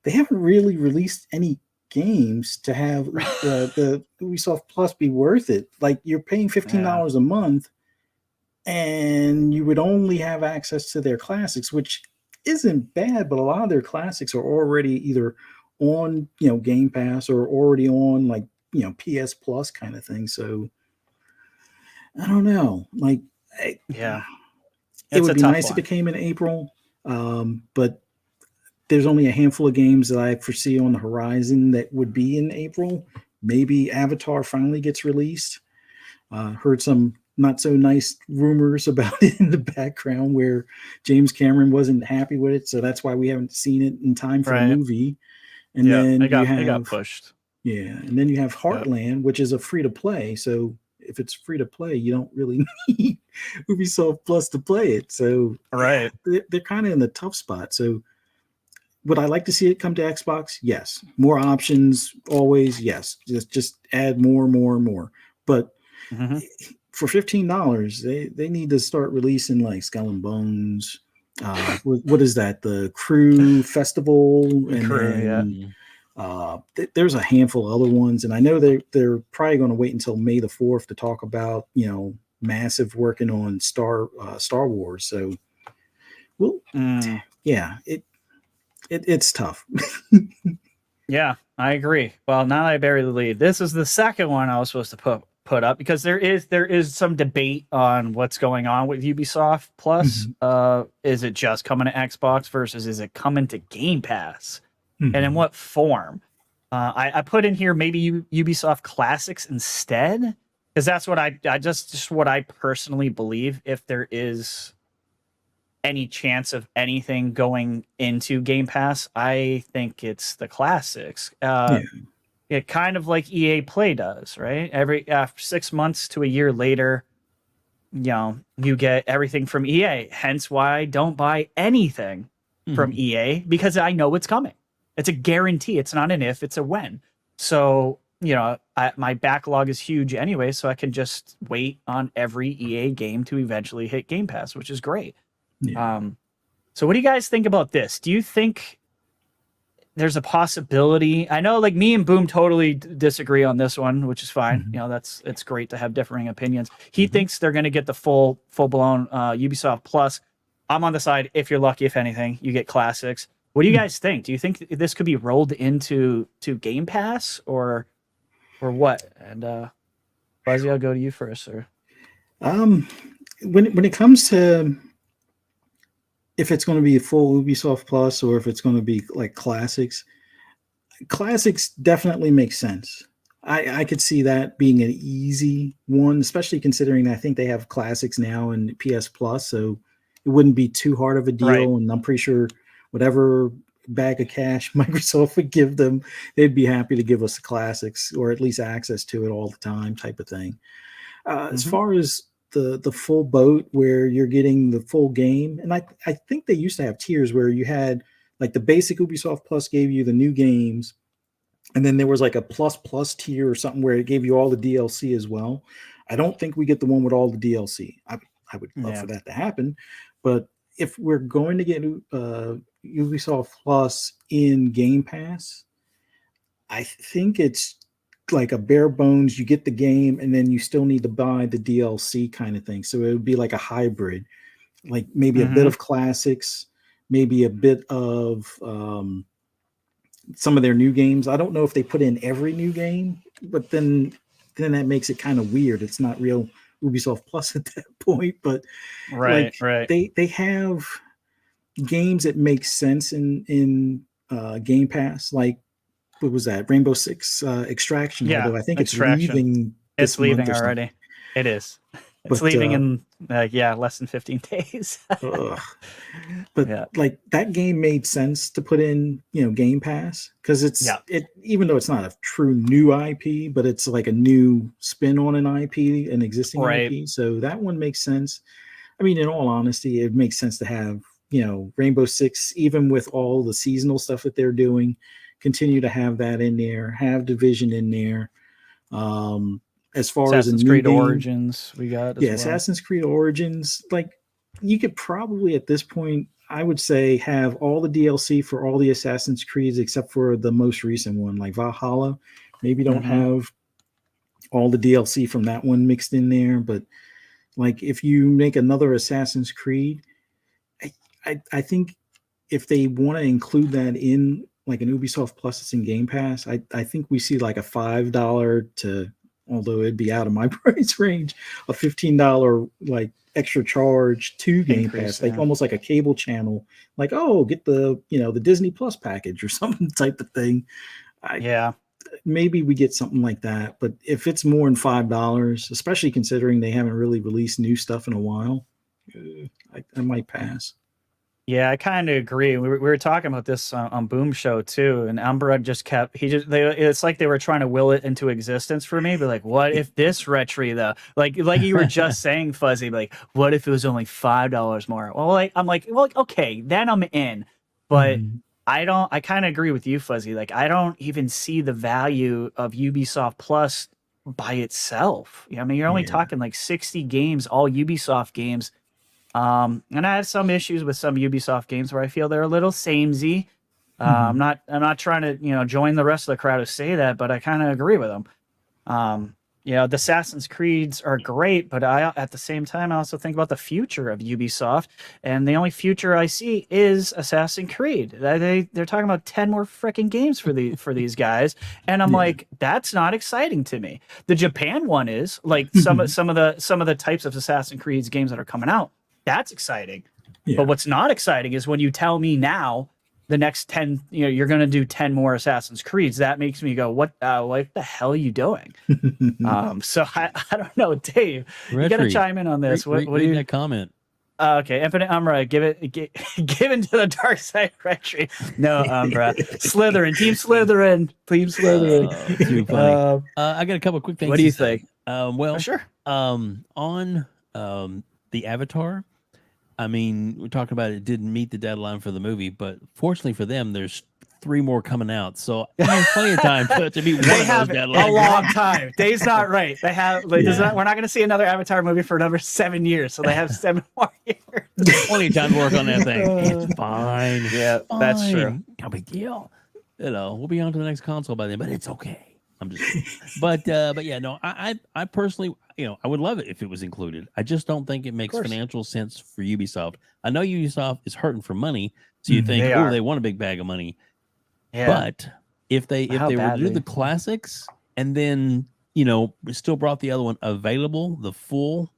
they haven't really released any games to have the Ubisoft Plus be worth it. Like, you're paying $15 a month, and you would only have access to their classics, which isn't bad, but a lot of their classics are already either on Game Pass or already on like PS Plus kind of thing. So I don't know, like. It would be nice if it came in April, but there's only a handful of games that I foresee on the horizon that would be in April. Maybe Avatar finally gets released. Heard some not so nice rumors about it in the background where James Cameron wasn't happy with it, so that's why we haven't seen it in time for the movie. And then it got pushed. Yeah, and then you have Heartland, which is a free to play. So if it's free to play, you don't really need Ubisoft Plus to play it. So they're kind of in the tough spot. So would I like to see it come to Xbox? Yes. More options, always. Yes. Just add more. But for $15, they need to start releasing like Skull and Bones. What is that? The Crew Festival, there's a handful of other ones, and I know they're probably going to wait until May the 4th to talk about massive working on Star Wars. So, well, yeah, it's tough. Yeah, I agree. Well, now that I bury the lead, this is the second one I was supposed to put up because there is some debate on what's going on with Ubisoft Plus. Is it just coming to Xbox versus is it coming to Game Pass, and in what form? I put in here maybe Ubisoft Classics instead because that's what I just what I personally believe. If there is any chance of anything going into Game Pass, I think it's the classics. It kind of like EA Play does, right? After 6 months to a year later, you get everything from EA. Hence why I don't buy anything from EA because I know it's coming. It's a guarantee. It's not an if, it's a when. So, my backlog is huge anyway, so I can just wait on every EA game to eventually hit Game Pass, which is great. Yeah. So what do you guys think about this? Do you think there's a possibility? I know like me and Boom totally disagree on this one, which is fine. It's great to have differing opinions. He thinks they're going to get the full blown Ubisoft Plus. I'm on the side, if you're lucky, if anything, you get classics. What do you guys think? Do you think this could be rolled into Game Pass or what? And Fuzzy, I'll go to you first, sir. When it comes to if it's going to be a full Ubisoft Plus or if it's going to be like classics definitely makes sense. I could see that being an easy one, especially considering I think they have classics now in PS Plus, so it wouldn't be too hard of a deal. Right. And I'm pretty sure whatever bag of cash Microsoft would give them, they'd be happy to give us the classics or at least access to it all the time type of thing. As far as the full boat where you're getting the full game, and I think they used to have tiers where you had like the basic Ubisoft Plus gave you the new games, and then there was like a plus tier or something where it gave you all the DLC as well. I don't think we get the one with all the DLC. I would love for that to happen, but if we're going to get Ubisoft Plus in Game Pass, I think it's like a bare bones, you get the game and then you still need to buy the DLC kind of thing. So it would be like a hybrid, like maybe a bit of classics, maybe a bit of some of their new games. I don't know if they put in every new game, but then that makes it kind of weird. It's not real Ubisoft Plus at that point, but right. They have games that make sense in Game Pass, like what was that? Rainbow Six Extraction. Yeah, although I think it's leaving. It's leaving already. It is. It's leaving in less than 15 days. But like that game made sense to put in, Game Pass because it even though it's not a true new IP, but it's like a new spin on an IP, an existing IP. So that one makes sense. I mean, in all honesty, it makes sense to have, Rainbow Six, even with all the seasonal stuff that they're doing, continue to have that in there, have Division in there. As far Assassin's as Creed Origins, we got as well. Assassin's Creed Origins, like you could probably at this point, I would say, have all the DLC for all the Assassin's Creeds except for the most recent one, like Valhalla. Maybe don't have all the DLC from that one mixed in there, but like if you make another Assassin's Creed, I think if they want to include that in like an Ubisoft Plus that's in Game Pass, I think we see like a $5 to, although it'd be out of my price range, a $15 like extra charge to Game Pass, like almost like a cable channel, like, oh, get the, the Disney Plus package or something type of thing. Maybe we get something like that. But if it's more than $5, especially considering they haven't really released new stuff in a while, I might pass. Yeah, I kind of agree. We were talking about this on Boom Show too, and Umbra just kept. It's like they were trying to will it into existence for me. But like, what if this RHETRI though? Like you were just saying, Fuzzy. Like, what if it was only $5 more? Well, I'm like, okay, then I'm in. But I kind of agree with you, Fuzzy. Like, I don't even see the value of Ubisoft Plus by itself. I mean, you're only talking like 60 games, all Ubisoft games. And I have some issues with some Ubisoft games where I feel they're a little samey. I'm not trying to, join the rest of the crowd who say that, but I kind of agree with them. The Assassin's Creeds are great, but at the same time, I also think about the future of Ubisoft, and the only future I see is Assassin's Creed. They're talking about 10 more freaking games for these guys, and I'm like, that's not exciting to me. The Japan one is like some of the types of Assassin's Creed games that are coming out. That's exciting, but what's not exciting is when you tell me now the next 10, you're going to do 10 more Assassin's Creeds. That makes me go, what the hell are you doing? So I don't know, Dave, you got to chime in on this. What do you that comment? Okay. Infinite Umbra, give into the dark side, RHETRI. No, Umbra. Slytherin, Team Slytherin. Team Slytherin. Too funny. I got a couple of quick things. What do you think? Sure. On the Avatar, I mean, we're talking about it didn't meet the deadline for the movie, but fortunately for them, there's 3 more coming out. So I have plenty of time to meet one of those deadlines. A long time. Dave's not right. They have. We're not going to see another Avatar movie for another 7 years. So they have 7 more years. Plenty of time to work on that thing. It's fine. Yeah, that's true. No big deal. We'll be on to the next console by then, but it's okay. I'm just kidding. But yeah, no, I personally, I would love it if it was included. I just don't think it makes financial sense for Ubisoft. I know Ubisoft is hurting for money, so you think, they want a big bag of money. Yeah. But if they were to do the classics and then still brought the other one available, the full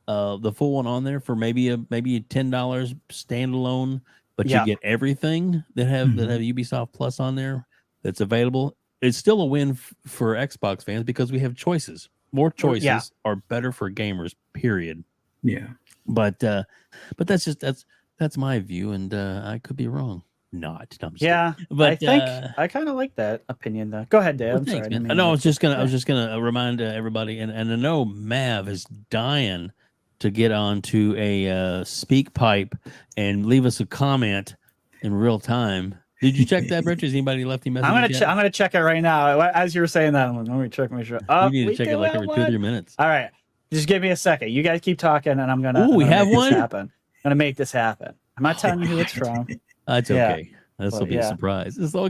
one on there for maybe a $10 standalone, but you get everything that have Ubisoft Plus on there that's available. It's still a win for Xbox fans because we have choices. More choices are better for gamers, period. Yeah. But that's my view, and I could be wrong. Not. Yeah, but I think I kind of like that opinion though. Go ahead, Dave. I'm sorry. No, I was just gonna remind everybody, and I know Mav is dying to get onto a speak pipe and leave us a comment in real time. Did you check that, Rich? Has anybody left you messages? I'm gonna check it right now. As you were saying that, let me check. Make sure. You need to check it like every 2 or 3 minutes. All right, just give me a second. You guys keep talking, and I'm gonna. We have one. I'm gonna make this happen. I'm not telling you who it's from. It's okay. This will be a surprise. I'm so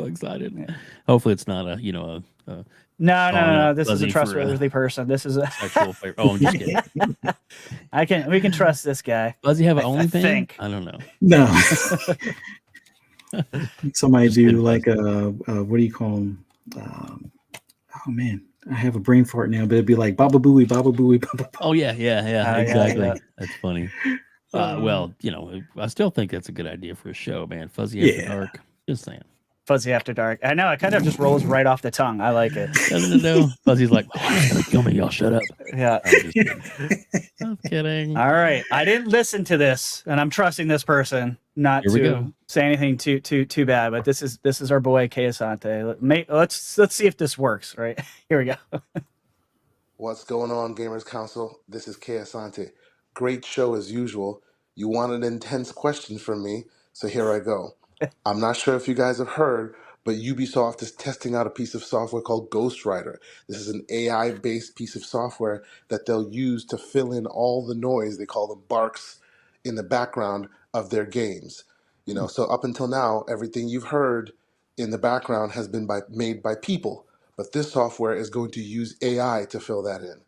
excited. Yeah. Hopefully, it's not a No. This is a trustworthy person. This is a sexual favor. Oh, I'm just kidding. We can trust this guy. Does he have an OnlyFans? I don't know. No. Somebody do like what do you call them? Oh man, I have a brain fart now, but it'd be like Baba Booey, Baba Booey, Baba Booey. Oh yeah, exactly. That's funny. Well, I still think that's a good idea for a show, man. Fuzzy After Dark. Just saying. Fuzzy After Dark. I know, it kind of just rolls right off the tongue. I like it. Doesn't it know? Fuzzy's like, it's gonna kill me. Y'all shut up. Yeah. I'm kidding. All right. I didn't listen to this, and I'm trusting this person not to say anything too bad. But this is our boy Kay Asante. Let's see if this works. Right. Here we go. What's going on, Gamers Council? This is Kay Asante. Great show as usual. You wanted intense questions from me, so here I go. I'm not sure if you guys have heard, but Ubisoft is testing out a piece of software called Ghostwriter. This is an AI-based piece of software that they'll use to fill in all the noise, they call them barks, in the background of their games. So up until now, everything you've heard in the background has been made by people, but this software is going to use AI to fill that in.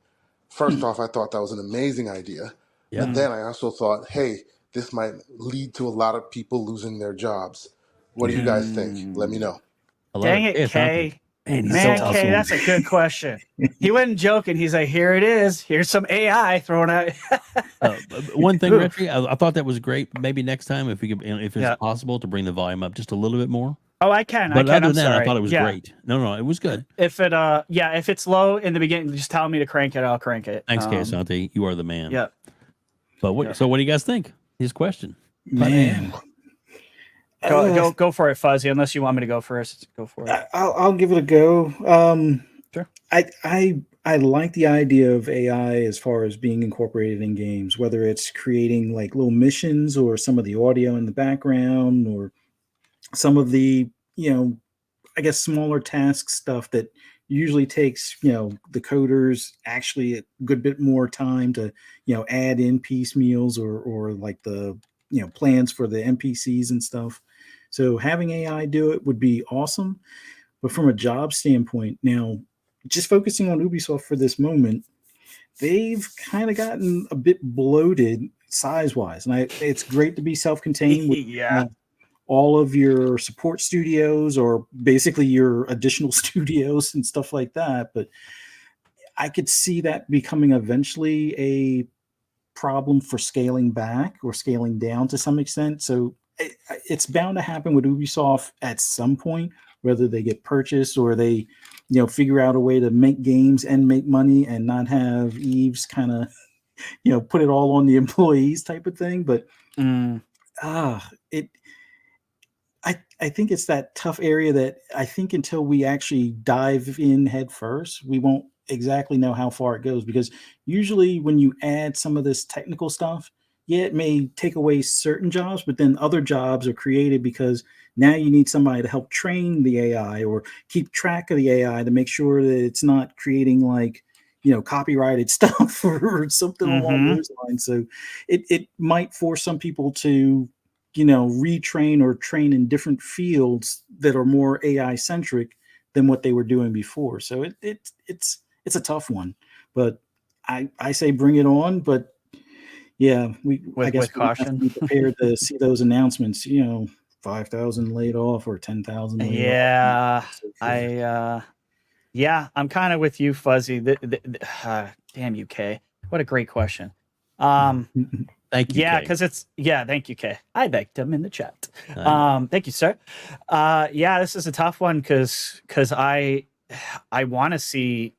First off, I thought that was an amazing idea. Yeah. But then I also thought, hey, this might lead to a lot of people losing their jobs. What do you guys think? Let me know. Dang it, Kay. Man, Kay, that's a good question. He wasn't joking. He's like, here it is. Here's some AI thrown out. One thing, RHETRI, I thought that was great. Maybe next time, if it's possible, to bring the volume up just a little bit more. Oh, I can. But other than that, I thought it was great. No, it was good. If it's low in the beginning, just tell me to crank it. I'll crank it. Thanks, Kay Asante. You are the man. Yeah. But so what do you guys think? His question. Man. Go for it, Fuzzy. Unless you want me to go first, go for it. I'll give it a go. Sure. I like the idea of AI as far as being incorporated in games, whether it's creating like little missions or some of the audio in the background or some of the, I guess smaller task stuff that usually takes, the coders actually a good bit more time to, add in piecemeals or like the, plans for the NPCs and stuff. So having AI do it would be awesome. But from a job standpoint, now just focusing on Ubisoft for this moment, they've kind of gotten a bit bloated size-wise. And it's great to be self-contained with Yeah. all of your support studios or basically your additional studios and stuff like that. But I could see that becoming eventually a problem for scaling back or scaling down to some extent. So it's bound to happen with Ubisoft at some point, whether they get purchased or they, figure out a way to make games and make money and not have Eves kind of, put it all on the employees type of thing. But I think it's that tough area that I think until we actually dive in head first, we won't exactly know how far it goes, because usually when you add some of this technical stuff, yeah, it may take away certain jobs, but then other jobs are created because now you need somebody to help train the AI or keep track of the AI to make sure that it's not creating like, copyrighted stuff or something along those lines. So it might force some people to, retrain or train in different fields that are more AI centric than what they were doing before. So it's a tough one, but I say bring it on. But yeah, I guess with caution, have to be prepared to see those announcements. 5,000 laid off or 10,000 laid off. Yeah, I'm kind of with you, Fuzzy. Damn you, Kay. What a great question. Thank you. Yeah, Kay. because thank you, Kay. I thanked him in the chat. Thank you, sir. Yeah, this is a tough one because I want to see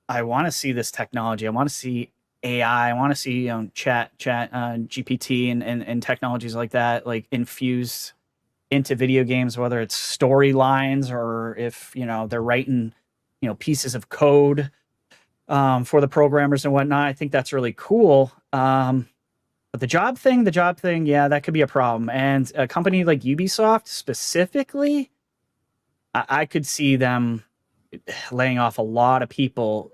this technology. I want to see AI. I want to see chat GPT and technologies like that, like infused into video games, whether it's storylines or if they're writing pieces of code for the programmers and whatnot. I think that's really cool. But the job thing, yeah, that could be a problem. And a company like Ubisoft specifically, I could see them laying off a lot of people,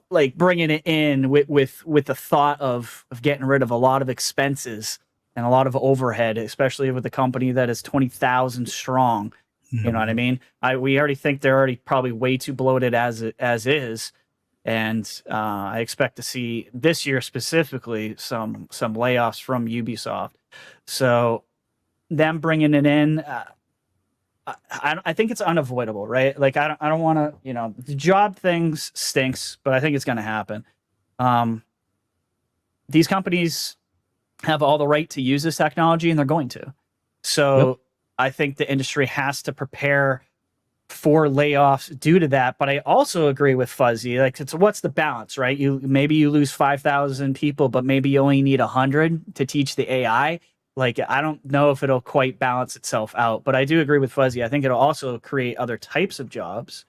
like bringing it in with the thought of getting rid of a lot of expenses and a lot of overhead, especially with a company that is 20,000 strong. You know what I mean? We already think they're already probably way too bloated as is. And I expect to see this year specifically some layoffs from Ubisoft. So them bringing it in, I think it's unavoidable, right? Like I don't want to, the job things stinks, but I think it's going to happen. These companies have all the right to use this technology, and they're going to. So I think the industry has to prepare for layoffs due to that. But I also agree with Fuzzy. Like, what's the balance, right? Maybe you lose 5,000 people, but maybe you only need 100 to teach the AI. Like, I don't know if it'll quite balance itself out, but I do agree with Fuzzy. I think it'll also create other types of jobs.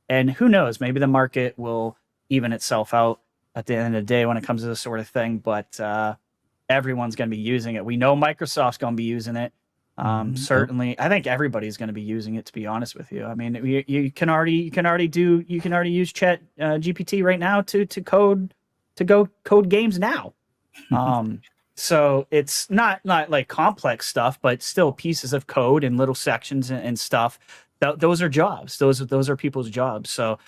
And who knows, maybe the market will even itself out at the end of the day when it comes to this sort of thing. But everyone's going to be using it. We know Microsoft's going to be using it. Certainly, I think everybody's going to be using it, to be honest with you. I mean, you can already use Chat GPT right now to go code games now. So it's not like complex stuff, but still pieces of code and little sections and stuff. Those are jobs. Those are people's jobs. So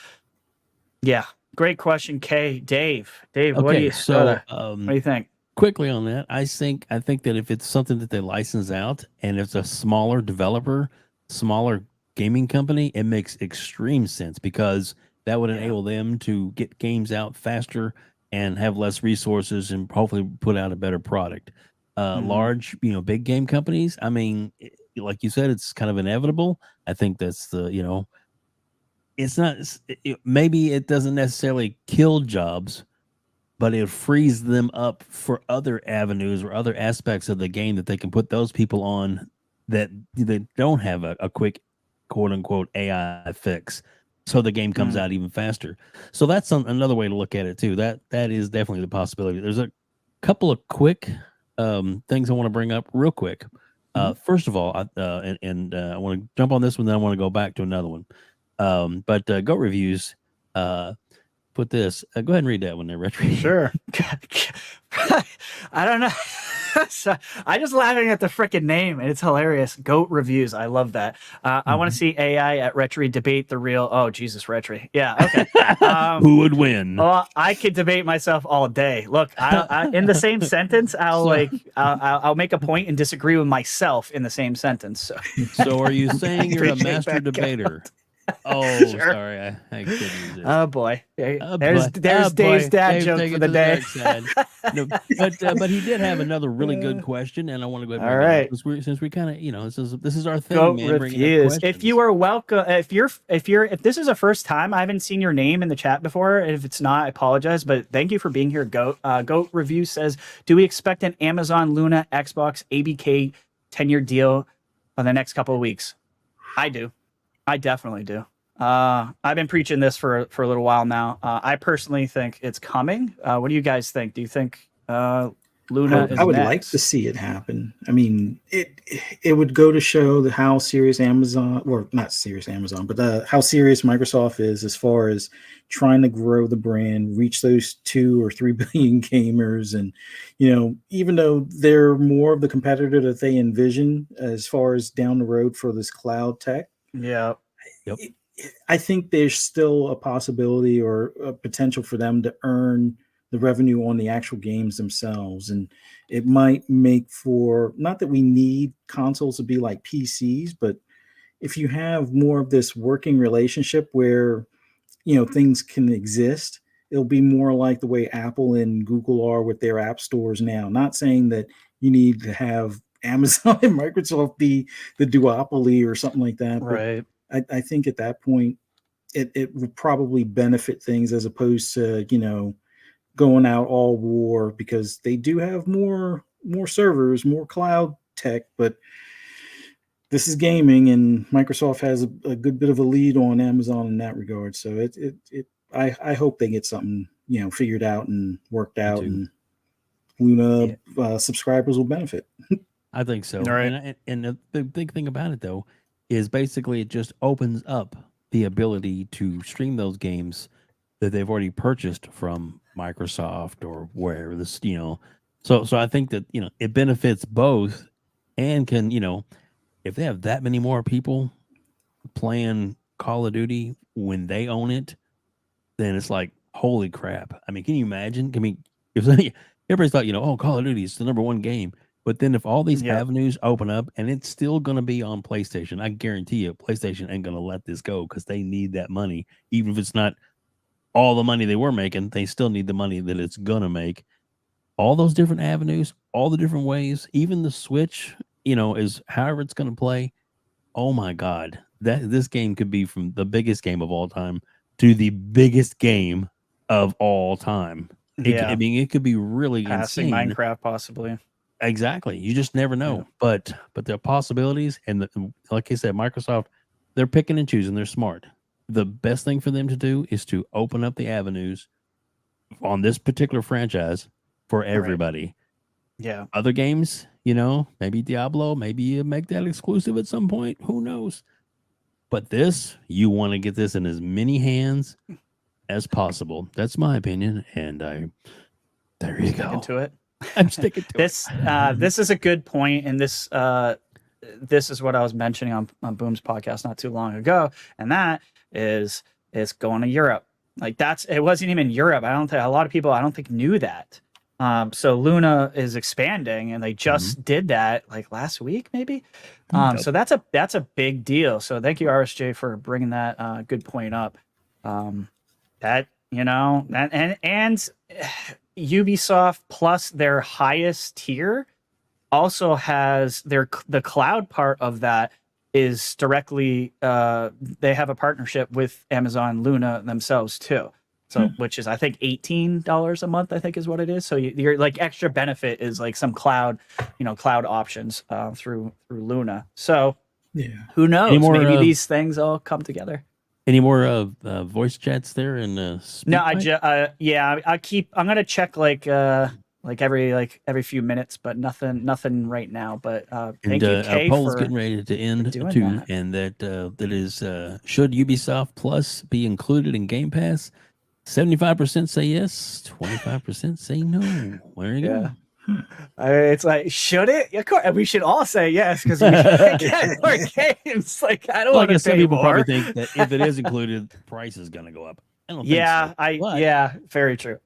yeah, great question, Kay. Dave, Okay, what do you think? Quickly on that, I think that if it's something that they license out and it's a smaller developer, smaller gaming company, it makes extreme sense because that would enable them to get games out faster and have less resources and hopefully put out a better product. Large, big game companies, I mean, like you said, it's kind of inevitable. I think that's the, it's not, maybe it doesn't necessarily kill jobs, but it frees them up for other avenues or other aspects of the game that they can put those people on that they don't have a quick quote unquote AI fix. So the game comes out even faster. So that's another way to look at it too. That is definitely the possibility. There's a couple of quick things I want to bring up real quick. First of all, I want to jump on this one, then I want to go back to another one. But Goat Reviews put this. Go ahead and read that one there, Retri. Sure. I don't know. So, I just laughing at the freaking name, and it's hilarious. Goat Reviews. I love that. I want to see AI at RHETRI debate the real. Oh, Jesus, RHETRI. Yeah, okay. Who would win? Well, I could debate myself all day. Look, I in the same sentence, I'll make a point and disagree with myself in the same sentence. So are you saying you're a master debater? Oh, sure. Sorry, I couldn't use it. Oh boy, there's Dave's dad joke for the day. No, but he did have another really good question, and I want to go ahead. All right, since we kind of this is our thing. Goat man, Reviews. If you are welcome, if this is a first time, I haven't seen your name in the chat before. If it's not, I apologize, but thank you for being here. Goat Review says, do we expect an Amazon Luna Xbox ABK 10-year deal on the next couple of weeks? I do. I definitely do. I've been preaching this for a little while now. I personally think it's coming. What do you guys think? Do you think Luna is I would next? like to see it happen. I mean, it would go to show how serious Amazon, or not serious Amazon, but how serious Microsoft is as far as trying to grow the brand, reach those 2 or 3 billion gamers. And, even though they're more of the competitor that they envision as far as down the road for this cloud tech. Yeah. Yep. I think there's still a possibility or a potential for them to earn the revenue on the actual games themselves. And it might make for, not that we need consoles to be like PCs, but if you have more of this working relationship where, things can exist, it'll be more like the way Apple and Google are with their app stores now. Not saying that you need to have Amazon and Microsoft be the duopoly or something like that. Right. But I think at that point, it would probably benefit things as opposed to, going out all war, because they do have more servers, more cloud tech, but this is gaming, and Microsoft has a good bit of a lead on Amazon in that regard. So I hope they get something, figured out and worked out, and Luna subscribers will benefit. I think so. Right. And the big thing about it, though, is basically it just opens up the ability to stream those games that they've already purchased from Microsoft or wherever this, So I think that, it benefits both, and can, if they have that many more people playing Call of Duty when they own it, then it's like, holy crap. I mean, can you imagine? If everybody's thought, Call of Duty is the number one game. But then if all these avenues open up and it's still going to be on PlayStation, I guarantee you PlayStation ain't going to let this go, because they need that money. Even if it's not all the money they were making, they still need the money that it's going to make. All those different avenues, all the different ways, even the Switch, is however it's going to play. Oh my God, this game could be from the biggest game of all time to the biggest game of all time. It could be really passing insane. Minecraft possibly. Exactly. You just never know. Yeah. But the possibilities, and like I said, Microsoft, they're picking and choosing. They're smart. The best thing for them to do is to open up the avenues on this particular franchise for everybody. Right. Yeah. Other games, maybe Diablo, maybe you make that exclusive at some point. Who knows? But this, you want to get this in as many hands as possible. That's my opinion. And there you go. Into it. I'm sticking to this. This is a good point, and this is what I was mentioning on Boom's podcast not too long ago, and that is going to Europe. Like it wasn't even Europe. I don't think knew that. So Luna is expanding, and they just did that like last week, maybe. So that's a big deal. So thank you, RSJ, for bringing that good point up. That and Ubisoft Plus, their highest tier, also has the cloud part of that is directly they have a partnership with Amazon Luna themselves too. So which is I think $18 a month, I think is what it is. So you're like extra benefit is like some cloud options through Luna. So who knows? Maybe these things all come together. Any more voice chats there? And no, I'm gonna check like like every few minutes, but nothing right now. But thank you, Kay, poll's for getting ready to end doing too, that. and that is should Ubisoft Plus be included in Game Pass? 75% say yes, 25% say no. There you go. It's like, should it? Of course, we should all say yes because we get more games. Like, I don't Well, I want to guess some pay people more. probably think that if it is included, the price is going to go up. I don't think so. But Very true.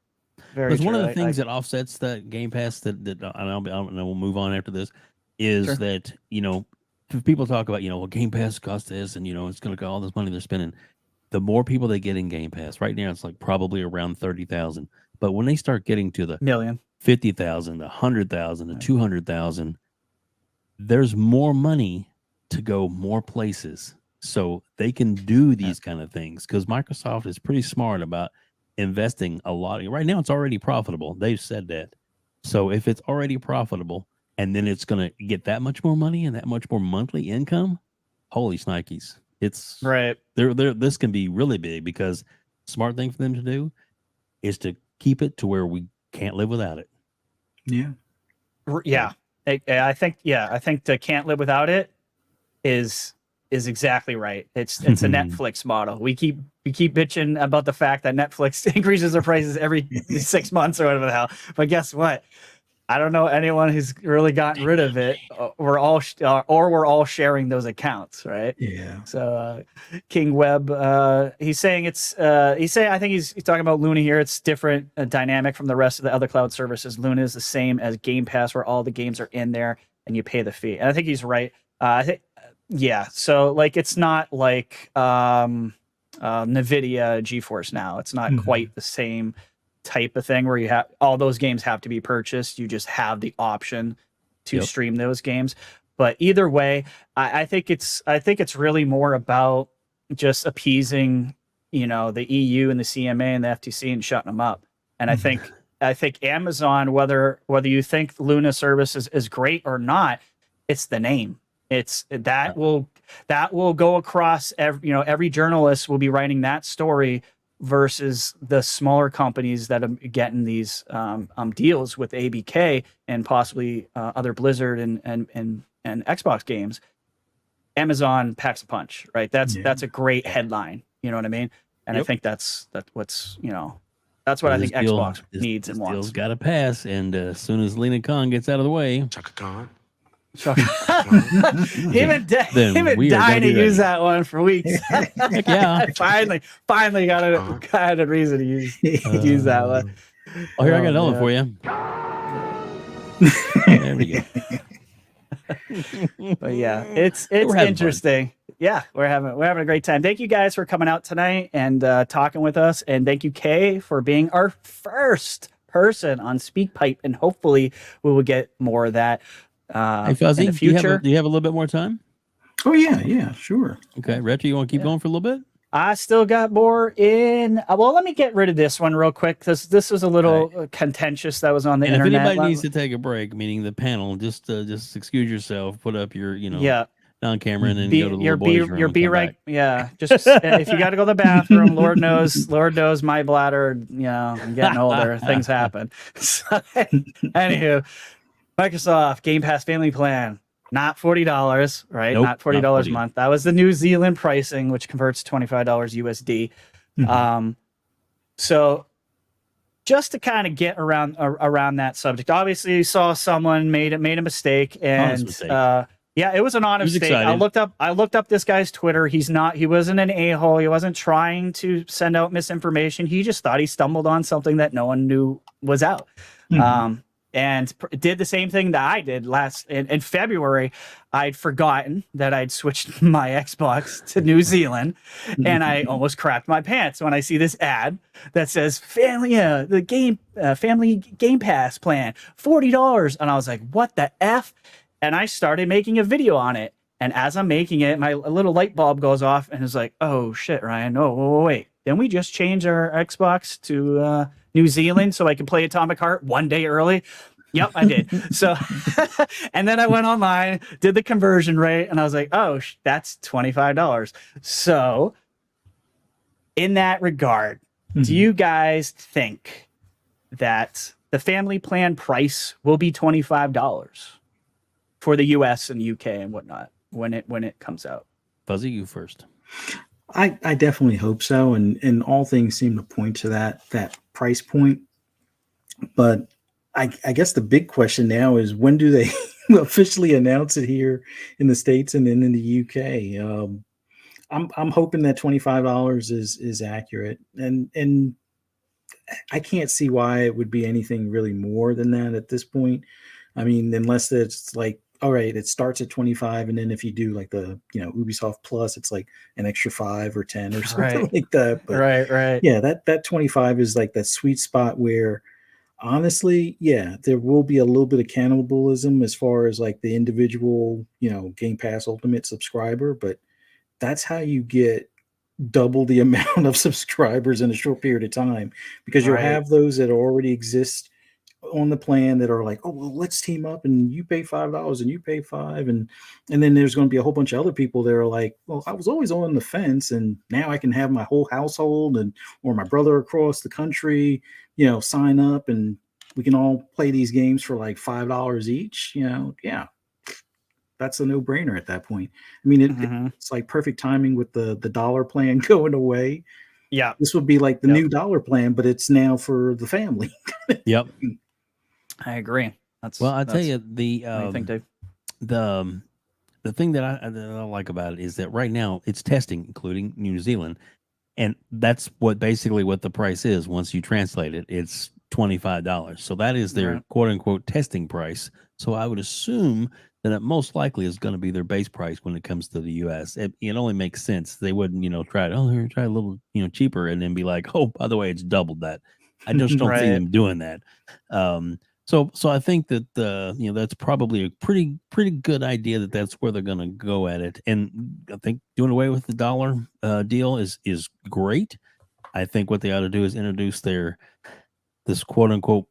Very But true. one of the things that offsets the Game Pass that and we'll move on after this is that, you know, if people talk about, you know, well, Game Pass costs this and, you know, it's going to cost all this money they're spending. The more people they get in Game Pass, right now it's like probably around 30,000. But when they start getting to the million, 50,000, 100,000, to 200,000, there's more money to go more places. So they can do these kind of things because Microsoft is pretty smart about investing a lot. Right now, it's already profitable. They've said that. So if it's already profitable and then it's going to get that much more money and that much more monthly income, holy snikes. It's right. This can be really big because smart thing for them to do is to keep it to where we can't live without it. Yeah. Yeah. I think the can't live without it is exactly right. It's a Netflix model. We keep bitching about the fact that Netflix increases their prices every 6 months or whatever the hell. But guess what? I don't know anyone who's really gotten rid of it. We're all sharing those accounts, right? Yeah. So King Webb, he's saying I think he's talking about Luna here. It's different dynamic from the rest of the other cloud services. Luna is the same as Game Pass, where all the games are in there and you pay the fee. And I think he's right. I think so like it's not like NVIDIA GeForce Now. It's not quite the same type of thing where you have all those games have to be purchased. You just have the option to stream those games. But either way, I think it's really more about just appeasing, you know, the EU and the CMA and the FTC and shutting them up. And I think Amazon, whether you think Luna service is great or not, it's the name. It's that will go across every journalist will be writing that story versus the smaller companies that are getting these deals with ABK and possibly other Blizzard and Xbox games. Amazon packs a punch, right? That's a great headline. You know what I mean? And I think that's what I think Xbox needs and wants. Deal's got to pass, and as soon as Lena Khan gets out of the way, Chaka Khan. Him and dying to use that one for weeks. Yeah, finally got a reason to use that one. Oh, here I got another one for you. There we go. But yeah, it's interesting. Fun. Yeah, we're having a great time. Thank you guys for coming out tonight and talking with us, and thank you, Kay, for being our first person on SpeakPipe, and hopefully we will get more of that. Hey, Fuzzy, in the future. Do you have a little bit more time? Oh yeah, sure. Okay, Retro, you want to keep going for a little bit? I still got more in. Well, let me get rid of this one real quick because this was a little contentious that was on the internet. If anybody needs to take a break, meaning the panel, just excuse yourself, put up your on camera, and then go to the boys' room. Be right. Back. Yeah, just if you got to go to the bathroom, Lord knows my bladder. I'm getting older. Things happen. So, anywho. Microsoft Game Pass Family Plan, not $40, right? Nope, not $40 a month. That was the New Zealand pricing, which converts to $25 USD. So just to kind of get around that subject, obviously you saw someone made a mistake, and it was an honest mistake. I looked up this guy's Twitter. He wasn't an a-hole. He wasn't trying to send out misinformation. He just thought he stumbled on something that no one knew was out. And did the same thing that I did in February. I'd forgotten that I'd switched my Xbox to New Zealand, and I almost crapped my pants when I see this ad that says family Game Pass plan, $40, and I was like, what the F? And I started making a video on it. And as I'm making it, my little light bulb goes off, and it's like, oh shit, Ryan, no, wait. Then we just changed our Xbox to New Zealand so I can play Atomic Heart one day early. Yep, I did. So, and then I went online, did the conversion rate, and I was like, oh, that's $25. So, in that regard, do you guys think that the family plan price will be $25 for the US and UK and whatnot when it comes out. Fuzzy, you first. I definitely hope so, and all things seem to point to that price point. But I guess the big question now is, when do they officially announce it here in the States and then in the UK? I'm hoping that $25 is accurate, and I can't see why it would be anything really more than that at this point. I mean, unless it's like, all right, it starts at 25, and then if you do like the Ubisoft Plus, it's like an extra 5 or 10 or something like that. But Right. yeah, that 25 is like that sweet spot where, honestly, yeah, there will be a little bit of cannibalism as far as like the individual, Game Pass Ultimate subscriber, but that's how you get double the amount of subscribers in a short period of time, because you'll have those that already exist on the plan that are like, oh, well, let's team up and you pay $5 and you pay $5, and then there's going to be a whole bunch of other people that are like, well, I was always on the fence and now I can have my whole household or my brother across the country, sign up and we can all play these games for like $5 each. Yeah, that's a no-brainer at that point. I mean, it's like perfect timing with the dollar plan going away. Yeah, this would be like the new dollar plan, but it's now for the family. Yep. I agree. I'll tell you, the what do you think, Dave? the thing that I like about it is that right now it's testing, including New Zealand, and that's basically what the price is. Once you translate it, it's $25. So that is their quote unquote testing price. So I would assume that it most likely is going to be their base price when it comes to the US. It only makes sense. They wouldn't, try a little, cheaper and then be like, oh, by the way, it's doubled that. I just don't see them doing that. So I think that that's probably a pretty good idea that that's where they're going to go at it. And I think doing away with the dollar deal is great. I think what they ought to do is introduce this quote unquote,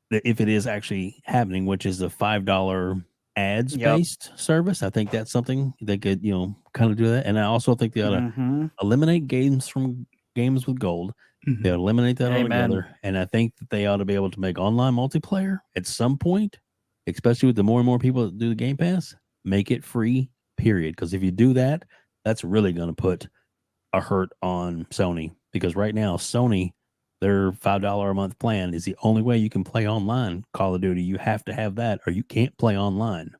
if it is actually happening, which is a $5 ads based service. I think that's something they could kind of do that. And I also think they ought to eliminate games from games with gold. They ought to eliminate that altogether. And I think that they ought to be able to make online multiplayer at some point, especially with the more and more people that do the Game Pass, make it free, period. Because if you do that, that's really going to put a hurt on Sony. Because right now, Sony, their $5 a month plan is the only way you can play online Call of Duty. You have to have that or you can't play online.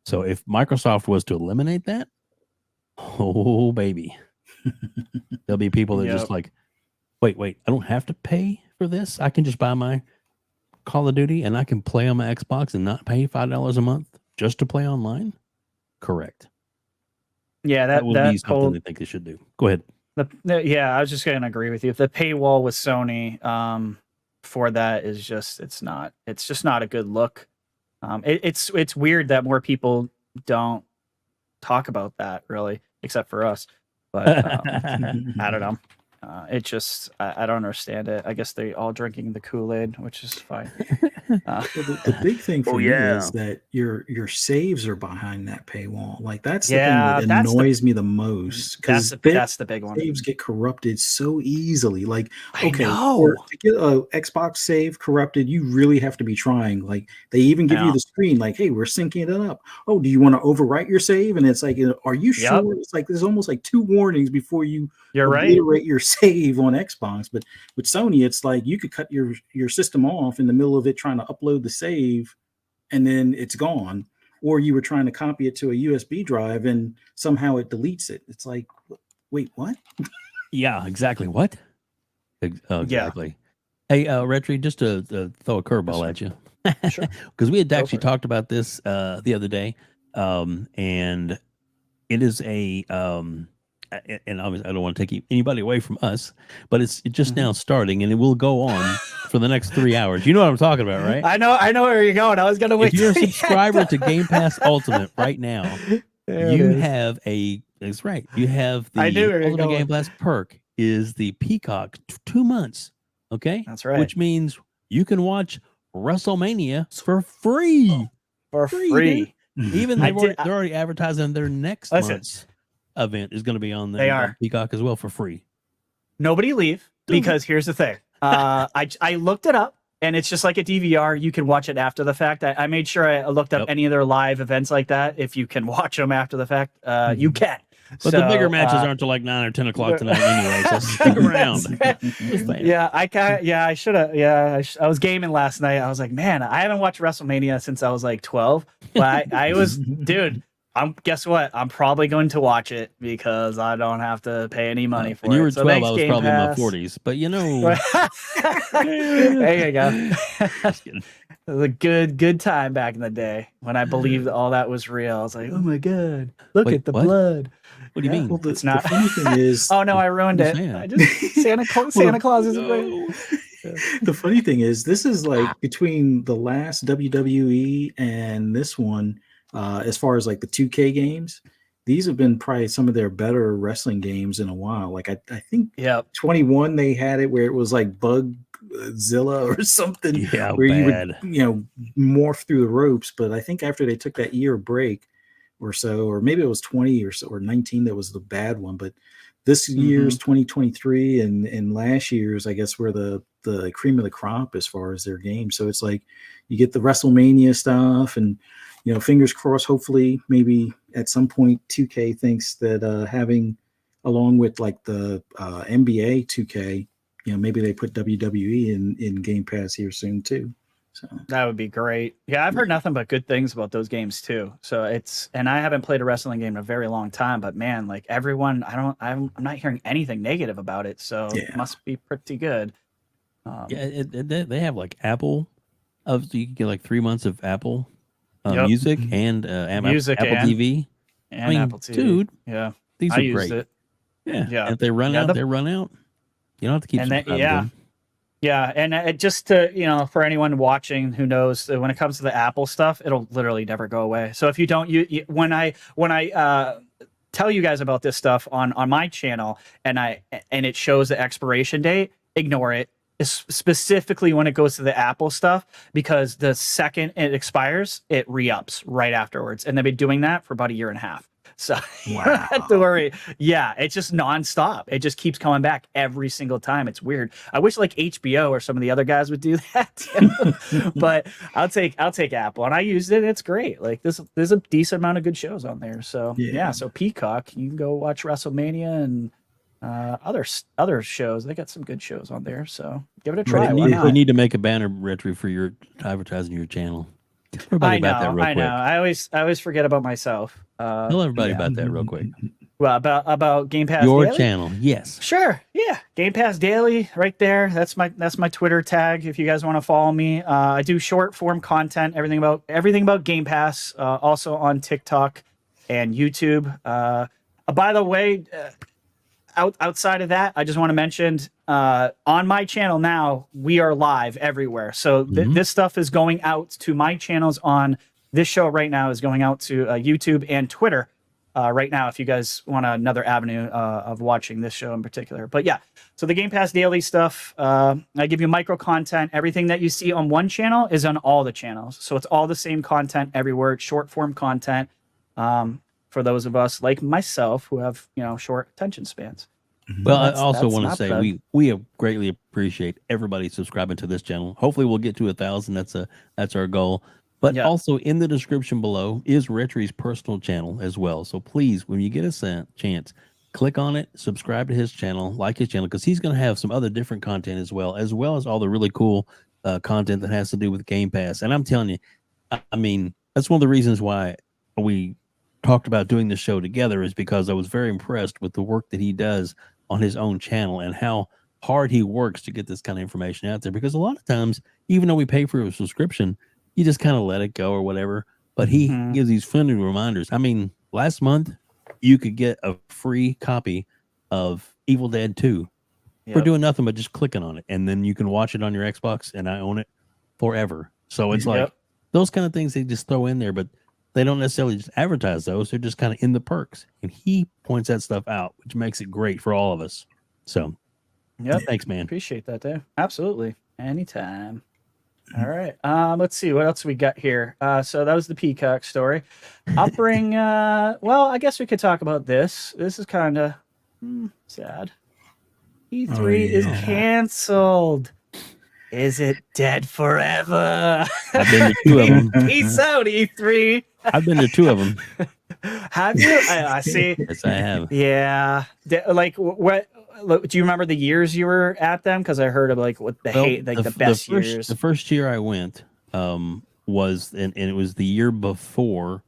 So if Microsoft was to eliminate that, oh, baby. There'll be people that just like, wait, I don't have to pay for this. I can just buy my Call of Duty and I can play on my Xbox and not pay $5 a month just to play online? Correct. Yeah, that would be something I think they should do. Go ahead. I was just going to agree with you. If the paywall with Sony for that is just it's just not a good look. It's weird that more people don't talk about that, really, except for us. But I don't know. It just I don't understand it. I guess they all drinking the Kool-Aid, which is fine. The big thing for me is that your saves are behind that paywall. Like that's the thing that annoys me the most, because that's the big one. Saves get corrupted so easily. Like, okay, to get a Xbox save corrupted, you really have to be trying. Like they even give you the screen, like, hey, we're syncing it up. Oh, do you want to overwrite your save? And it's like, are you sure? It's like there's almost like 2 warnings before you obliterate your save on Xbox. But with Sony, it's like you could cut your system off in the middle of it trying to upload the save and then it's gone, or you were trying to copy it to a USB drive and somehow it deletes it. It's like, wait, what? Yeah, exactly. What? Exactly. Hey, RHETRI, just to throw a curveball at you. Sure. Because we had actually talked about this the other day, and it is a and obviously I don't want to take anybody away from us, but it's just now starting, and it will go on for the next 3 hours. You know what I'm talking about, right? I know where you're going. I was going to wait. If you're a subscriber to Game Pass Ultimate right now, you have that's right. You have the Ultimate Game Pass perk is the Peacock 2 months. Okay, that's right. Which means you can watch WrestleMania for free. For free. Even they're already advertising their next month's event is going to be on the Peacock as well for free. Nobody leave, because here's the thing. I looked it up. and it's just like a DVR. You can watch it after the fact. I made sure I looked up any of their live events like that. If you can watch them after the fact, you can. But the bigger matches aren't till like 9 or 10 o'clock tonight anyway, so stick around. Yeah, I should have. Yeah, I was gaming last night. I was like, man, I haven't watched WrestleMania since I was like 12. But I was, dude. Guess what? I'm probably going to watch it because I don't have to pay any money for it. You were 12, thanks, I was Game probably Pass. in my 40s, but you know. There you go. It was a good time back in the day when I believed all that was real. I was like, oh my God, look at the blood. What do you mean? Well, It's not. the funny thing is, Oh no, I ruined it. I just Santa Claus isn't real. the funny thing is, this is like between the last WWE and this one, as far as like the 2K games, these have been probably some of their better wrestling games in a while. Like I think 21 they had it where it was like Bugzilla or something, where you would morph through the ropes. But I think after they took that year break or so, or maybe it was 20 or so, or 19 that was the bad one. But this year's 2023 and last year's, I guess, were the cream of the crop as far as their game. So it's like you get the WrestleMania stuff, and fingers crossed, hopefully maybe at some point 2K thinks that having, along with like the NBA 2K, maybe they put WWE in Game Pass here soon too. So that would be great. Yeah, I've heard nothing but good things about those games too. So and I haven't played a wrestling game in a very long time, but man, like everyone, I'm not hearing anything negative about it. So it must be pretty good. They have like Apple, you can get like 3 months of Apple music and Apple TV and Apple TV, dude. Yeah, these are great. It. Yeah. And if they run out, they run out. You don't have to keep. Yeah, and it just to for anyone watching who knows, when it comes to the Apple stuff, it'll literally never go away. So if you don't, when I tell you guys about this stuff on my channel, and it shows the expiration date, ignore it. Specifically when it goes to the Apple stuff, because the second it expires, it re-ups right afterwards, and they've been doing that for about a year and a half. So you don't have to worry. Yeah, it's just nonstop. It just keeps coming back every single time. It's weird. I wish like HBO or some of the other guys would do that. But I'll take Apple, and I used it. It's great. Like there's a decent amount of good shows on there. So so Peacock, you can go watch WrestleMania and other shows. They got some good shows on there. So give it a try. We need to make a banner, Retri, for your advertising your channel. I know. I always forget about myself. Tell everybody about that real quick. Well, about Game Pass Your Daily? channel, yes. Sure. Yeah. Game Pass Daily right there. That's my Twitter tag if you guys want to follow me. I do short form content, everything about Game Pass, also on TikTok and YouTube. By the way, outside of that, I just want to mention on my channel now, we are live everywhere. So this stuff is going out to my channels on this show right now is going out to YouTube and Twitter right now, if you guys want another avenue of watching this show in particular. But yeah, so the Game Pass Daily stuff, I give you micro content. Everything that you see on one channel is on all the channels. So it's all the same content everywhere. It's short form content for those of us like myself who have, short attention spans. Well, I also want to say we greatly appreciate everybody subscribing to this channel. Hopefully we'll get to 1,000. That's our goal. But also in the description below is Retri's personal channel as well. So please, when you get a chance, click on it, subscribe to his channel, like his channel, because he's going to have some other different content as well as all the really cool content that has to do with Game Pass. And I'm telling you, I mean, that's one of the reasons why we talked about doing this show together, is because I was very impressed with the work that he does on his own channel and how hard he works to get this kind of information out there. Because a lot of times, even though we pay for a subscription, you just kind of let it go or whatever. But he gives these friendly reminders. I mean, last month, you could get a free copy of Evil Dead 2 for doing nothing but just clicking on it. And then you can watch it on your Xbox, and I own it forever. So it's like those kind of things they just throw in there, but they don't necessarily just advertise those. They're just kind of in the perks. And he points that stuff out, which makes it great for all of us. So thanks, man. Appreciate that, Dave. Absolutely. Anytime. All right. Let's see what else we got here. So that was the Peacock story. I'll bring well, I guess we could talk about this. This is kind of sad. E3 is canceled. Is it dead forever? I've been to 2 of them. Peace out, E3. I've been to 2 of them. Have you? I see. Yes, I have. Yeah. Like what? Do you remember the years you were at them? Because I heard of like what the best years. The first year I went was and it was the year before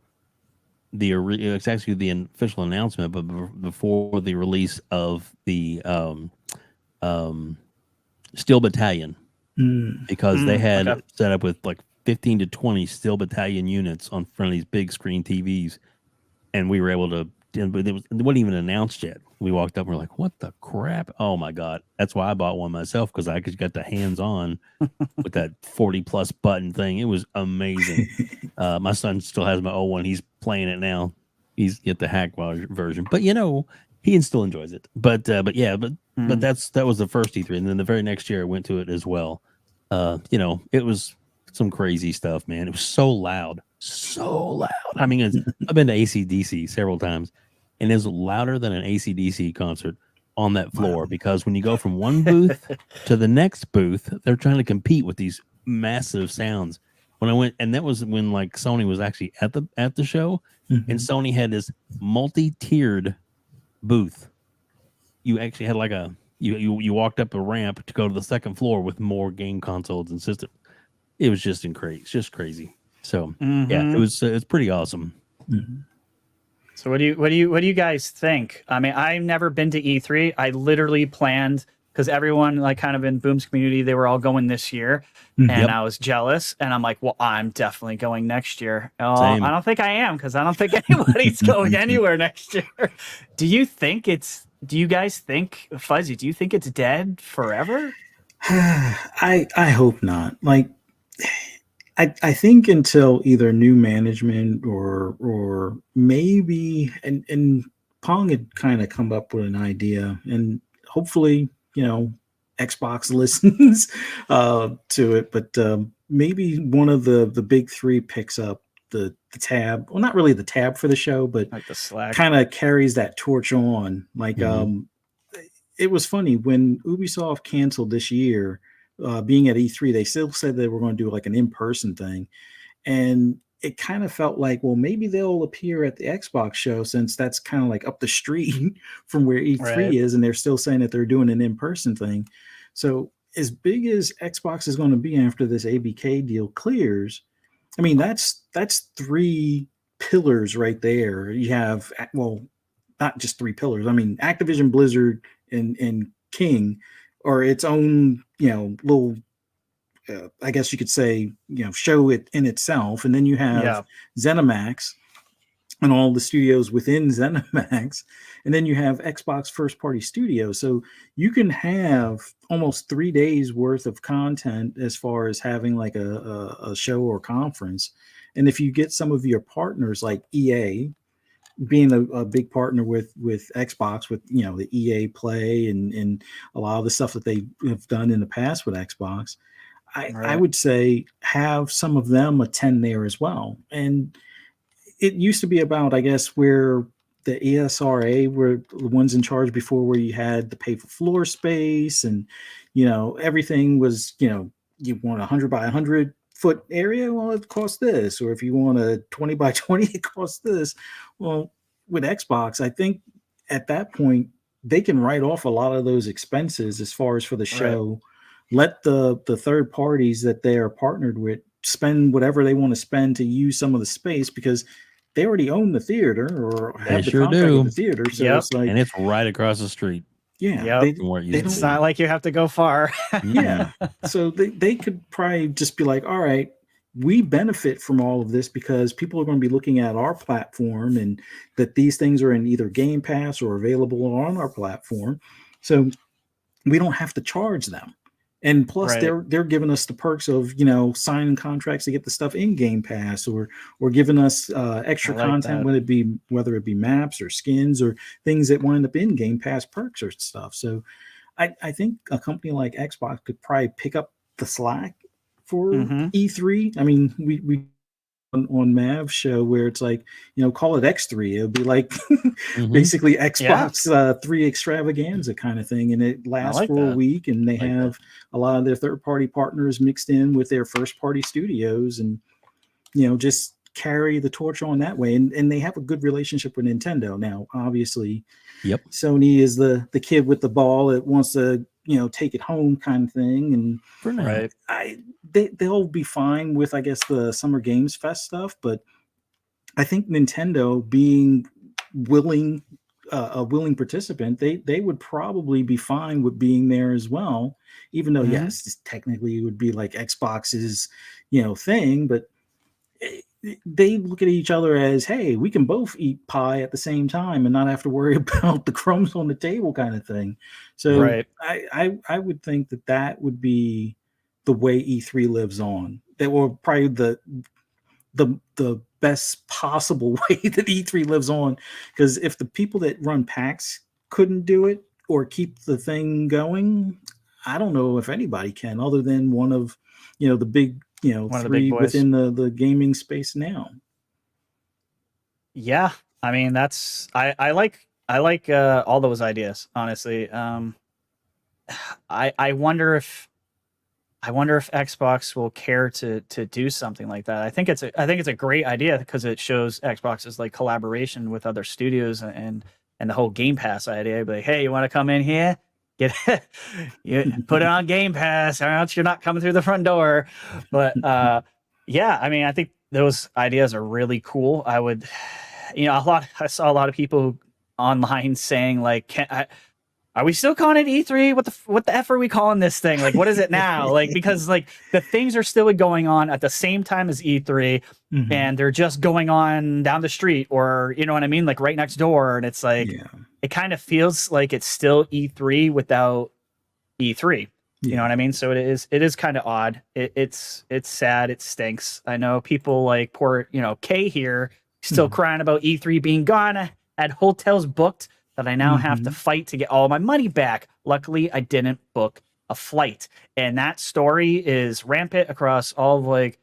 it's actually the official announcement, but before the release of the Steel Battalion, because they had set up with like 15 to 20 Steel Battalion units on front of these big screen TVs, and we were able to. But it wasn't even announced yet. We walked up and we're like, "What the crap? Oh my god!" That's why I bought one myself, because I could get the hands on with that 40+ button thing. It was amazing. My son still has my old one. He's playing it now. He's get the hack version, but he still enjoys it. But that was the first E3, and then the very next year I went to it as well. It was some crazy stuff, man. It was so loud. I mean, I've been to AC/DC several times, and it's louder than an AC/DC concert on that floor, because when you go from one booth to the next booth, they're trying to compete with these massive sounds. When I went, and that was when like Sony was actually at the show, and Sony had this multi-tiered booth. You actually had like you walked up a ramp to go to the second floor with more game consoles and systems. It was just it's just crazy. So yeah, it's pretty awesome. So what do you guys think? I mean, I've never been to E3. I literally planned, because everyone like kind of in Boom's community, they were all going this year, and I was jealous, and I'm like, well, I'm definitely going next year. I don't think I am, because I don't think anybody's going anywhere next year. Do you guys think, Fuzzy, do you think it's dead forever? I hope not. Like, I think until either new management or maybe and Pong had kind of come up with an idea, and hopefully Xbox listens to it, but maybe one of the big three picks up the tab. Well, not really the tab for the show, but like the Slack, kind of carries that torch on. Like it was funny when Ubisoft canceled this year. Being at E3, they still said they were going to do like an in-person thing. And it kind of felt like, well, maybe they'll appear at the Xbox show, since that's kind of like up the street from where E3 is. And they're still saying that they're doing an in-person thing. So as big as Xbox is going to be after this ABK deal clears, I mean, that's 3 pillars right there. You have, well, not just 3 pillars. I mean, Activision, Blizzard, and King or its own, little, I guess you could say, show it in itself. And then you have ZeniMax and all the studios within ZeniMax. And then you have Xbox first party studios. So you can have almost 3 days worth of content as far as having like a show or conference. And if you get some of your partners like EA, being a big partner with Xbox, with the EA Play and a lot of the stuff that they have done in the past with Xbox, I would say have some of them attend there as well. And it used to be about, I guess, where the ESRA were the ones in charge before, where you had the pay for floor space and everything was you want 100 by 100 foot area, well, it costs this, or if you want a 20 by 20, it costs this. Well, with Xbox, I think at that point they can write off a lot of those expenses as far as for the show. Let the third parties that they are partnered with spend whatever they want to spend to use some of the space, because they already own the theater or have the contract with the theater. So it's like, and it's right across the street. Yeah, it's not like you have to go far. Yeah. So they could probably just be like, all right, we benefit from all of this because people are going to be looking at our platform and that these things are in either Game Pass or available on our platform. So we don't have to charge them. And plus they're giving us the perks of, signing contracts to get the stuff in Game Pass or giving us extra content, whether it be maps or skins or things that wind up in Game Pass perks or stuff. So I think a company like Xbox could probably pick up the slack for E3. I mean, we on Mav's show where it's like, call it X3. It would be like Mm-hmm. basically Xbox 3 extravaganza kind of thing. And it lasts for a week, and they have a lot of their third-party partners mixed in with their first-party studios, and, just carry the torch on that way. And they have a good relationship with Nintendo. Now, obviously, Sony is the kid with the ball that wants to, take it home kind of thing. And for now, they'll be fine with, I guess, the Summer Games Fest stuff. But I think Nintendo, being a willing participant, they would probably be fine with being there as well. Even though, yes, technically it would be like Xbox's, thing, but they look at each other as, hey, we can both eat pie at the same time and not have to worry about the crumbs on the table kind of thing. So I would think that would be the way E3 lives on. That were probably the best possible way that E3 lives on. Because if the people that run PAX couldn't do it or keep the thing going, I don't know if anybody can, other than one of the big three within the gaming space now. Yeah, I mean, that's I like all those ideas, honestly. I wonder if Xbox will care to do something like that. I think it's a great idea because it shows Xbox's like collaboration with other studios and the whole Game Pass idea. But like, hey, you want to come in here? You put it on Game Pass, or else you're not coming through the front door. But yeah, I mean, I think those ideas are really cool. I would, I saw a lot of people online saying like, are we still calling it E3? What the F are we calling this thing? Like, what is it now? Like, because like the things are still going on at the same time as E3, and they're just going on down the street, or you know what I mean, like right next door. And it's like, it kind of feels like it's still E3 without E3. You know what I mean? So it is kind of odd. It's sad. It stinks. I know people like poor, Kay here still crying about E3 being gone. I had hotels booked that I now have to fight to get all my money back. Luckily, I didn't book a flight. And that story is rampant across all of like,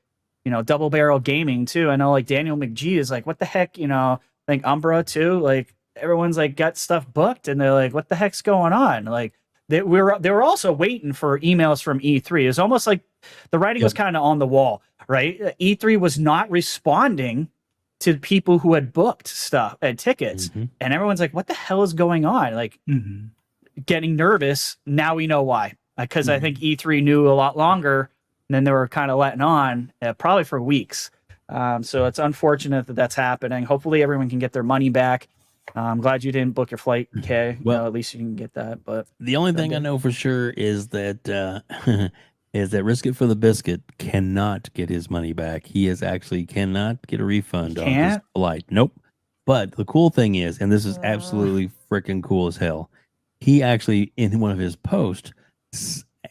Double Barrel Gaming too. I know like Daniel McGee is like, what the heck, I think Umbra too. Like everyone's like got stuff booked and they're like, what the heck's going on? Like they were also waiting for emails from E3. It was almost like the writing was kind of on the wall, right? E3 was not responding to people who had booked stuff and tickets, and everyone's like, what the hell is going on? Like getting nervous. Now we know why, because I think E3 knew a lot longer, and then they were kind of letting on probably for weeks. So it's unfortunate that that's happening. Hopefully everyone can get their money back. I'm glad you didn't book your flight, Kay. Well, at least you can get that. But the only thing I know for sure is that Risk It for the Biscuit cannot get his money back. He cannot get a refund on his flight. Nope. But the cool thing is, and this is absolutely freaking cool as hell, he actually, in one of his posts,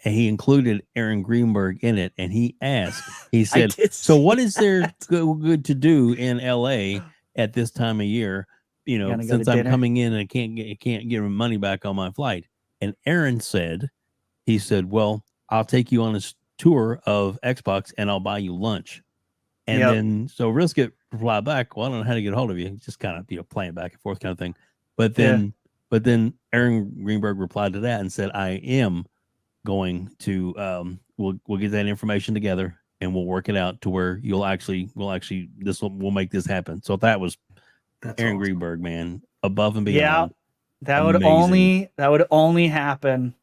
he included Aaron Greenberg in it, and he asked, he said, so what is there good to do in LA at this time of year? Since I'm coming in and I can't get money back on my flight. And Aaron said, well, I'll take you on a tour of Xbox and I'll buy you lunch. And then, so Risk It reply back, well, I don't know how to get a hold of you. Just kind of, playing back and forth kind of thing. But then Aaron Greenberg replied to that and said, I am going to, we'll get that information together and we'll work it out to where we'll make this happen. So that's Aaron Greenberg, man, above and beyond. Yeah, that would only happen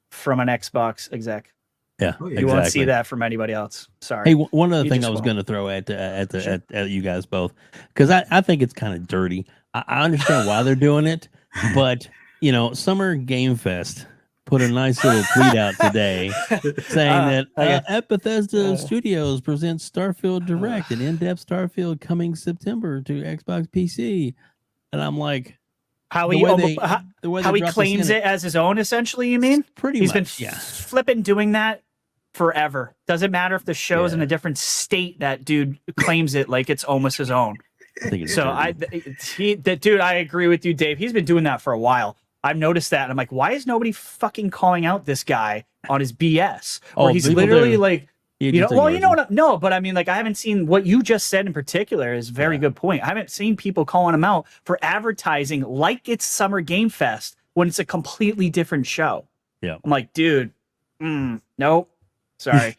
from an Xbox exec. Yeah, you won't see that from anybody else. Sorry. Hey, one other thing I was going to throw at you guys both, because I think it's kind of dirty. I understand why they're doing it, but Summer Game Fest put a nice little tweet out today saying that at Bethesda Studios presents Starfield Direct, an in-depth Starfield coming September to Xbox PC, and I'm like, how he claims it as his own, essentially. You mean? He's been flipping doing that forever. Doesn't matter if the show's in a different state. That dude claims it like it's almost his own. Dude, I agree with you, Dave. He's been doing that for a while. I've noticed that. And I'm like, why is nobody fucking calling out this guy on his BS? Or he's literally like, No, but I mean, like, I haven't seen what you just said in particular is a very good point. I haven't seen people calling him out for advertising like it's Summer Game Fest when it's a completely different show. Yeah. I'm like, dude, nope. Sorry.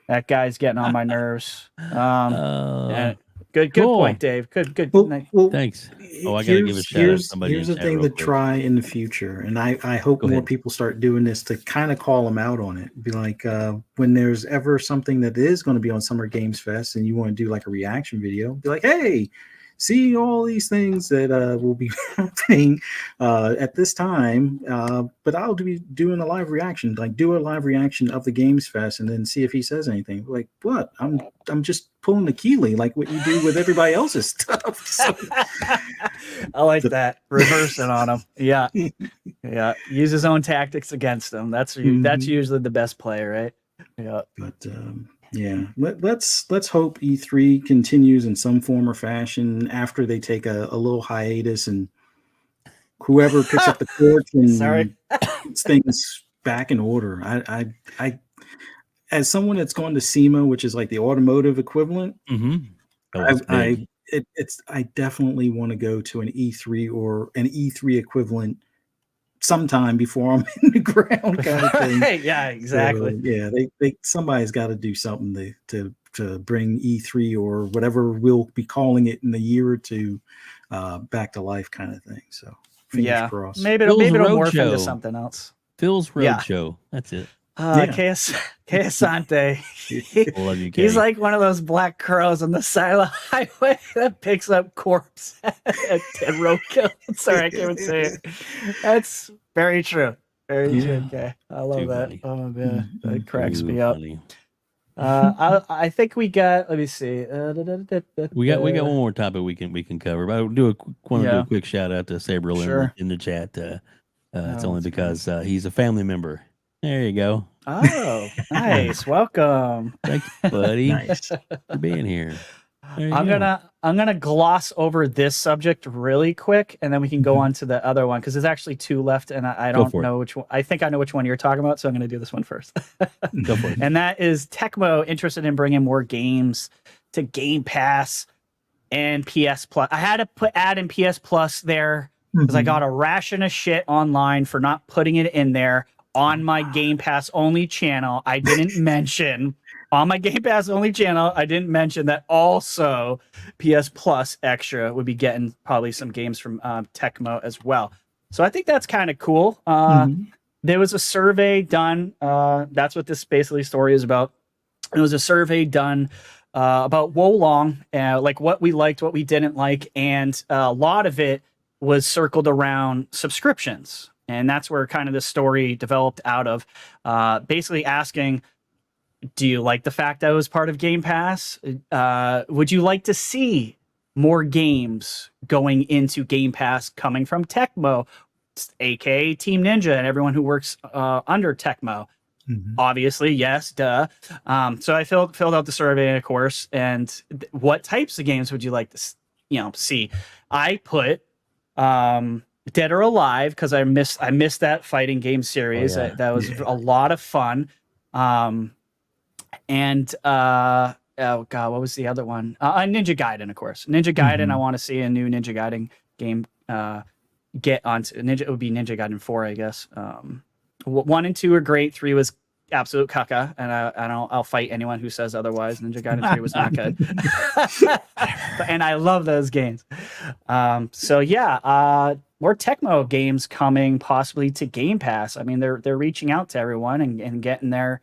That guy's getting on my nerves. Good point, Dave. Good. Well, thanks. Oh, I gotta give a shout out to somebody. Here's the thing to try in the future, and I hope more people start doing this to kind of call them out on it. Be like, when there's ever something that is going to be on Summer Games Fest, and you want to do like a reaction video, be like, hey, see all these things that will be happening at this time, but I'll be doing a live reaction. Like, do a live reaction of the Games Fest, and then see if he says anything. Like, what? I'm just pulling the Keeley, like what you do with everybody else's stuff. So, I like that. Reversing on him. Yeah. Use his own tactics against him. That's usually the best play, right? Yeah. But let's hope E3 continues in some form or fashion after they take a little hiatus, and whoever picks up the torch and puts things back in order. I as someone that's gone to SEMA, which is like the automotive equivalent, I definitely want to go to an E3 or an E3 equivalent sometime before I'm in the ground, kind of thing. Right, yeah, exactly. So, they somebody's got to do something to bring E3 or whatever we'll be calling it in a year or two back to life, kind of thing. So fingers crossed. Maybe it'll morph into something else. Phil's Roadshow. That's it. Keasante. Love you, Kay. He's like one of those black crows on the side of the highway that picks up corpse and roadkill. Sorry, I can't even say it. That's very true. Very true, Kay. I love that. Funny. Oh man, that cracks me up. Funny. I think we got. Let me see. We got one more topic we can cover. But I want to do a quick shout out to Sabril in the chat. It's only because he's a family member. There you go. Oh, nice. Welcome. Thanks, buddy. Nice for being here. I'm gonna gloss over this subject really quick, and then we can go on to the other one because there's actually two left, and I don't know which one. I think I know which one you're talking about, so I'm gonna do this one first. Go for it. And that is Tecmo interested in bringing more games to Game Pass and PS Plus. I had to add in PS Plus there because I got a ration of shit online for not putting it in there. On my Game Pass only channel, I didn't mention that also PS Plus Extra would be getting probably some games from Tecmo as well. So I think that's kind of cool. There was a survey done. That's what this basically story is about. It was a survey done about Wolong, like what we liked, what we didn't like, and a lot of it was circled around subscriptions. And that's where kind of the story developed out of, basically asking, do you like the fact that it was part of Game Pass? Would you like to see more games going into Game Pass coming from Tecmo, aka Team Ninja and everyone who works under Tecmo? Obviously, yes, duh. So I filled out the survey, of course. And what types of games would you like to see? I put Dead or Alive, because I missed that fighting game series. That was a lot of fun. And oh god, what was the other one? Ninja Gaiden, of course. Ninja Gaiden. I want to see a new Ninja Gaiden game get onto Ninja. It would be Ninja Gaiden 4, I guess. 1 and 2 are great. 3 was absolute caca, and I'll fight anyone who says otherwise. Ninja Gaiden 3 was not good. And I love those games. So yeah, more Tecmo games coming possibly to Game Pass. I mean, they're reaching out to everyone and getting their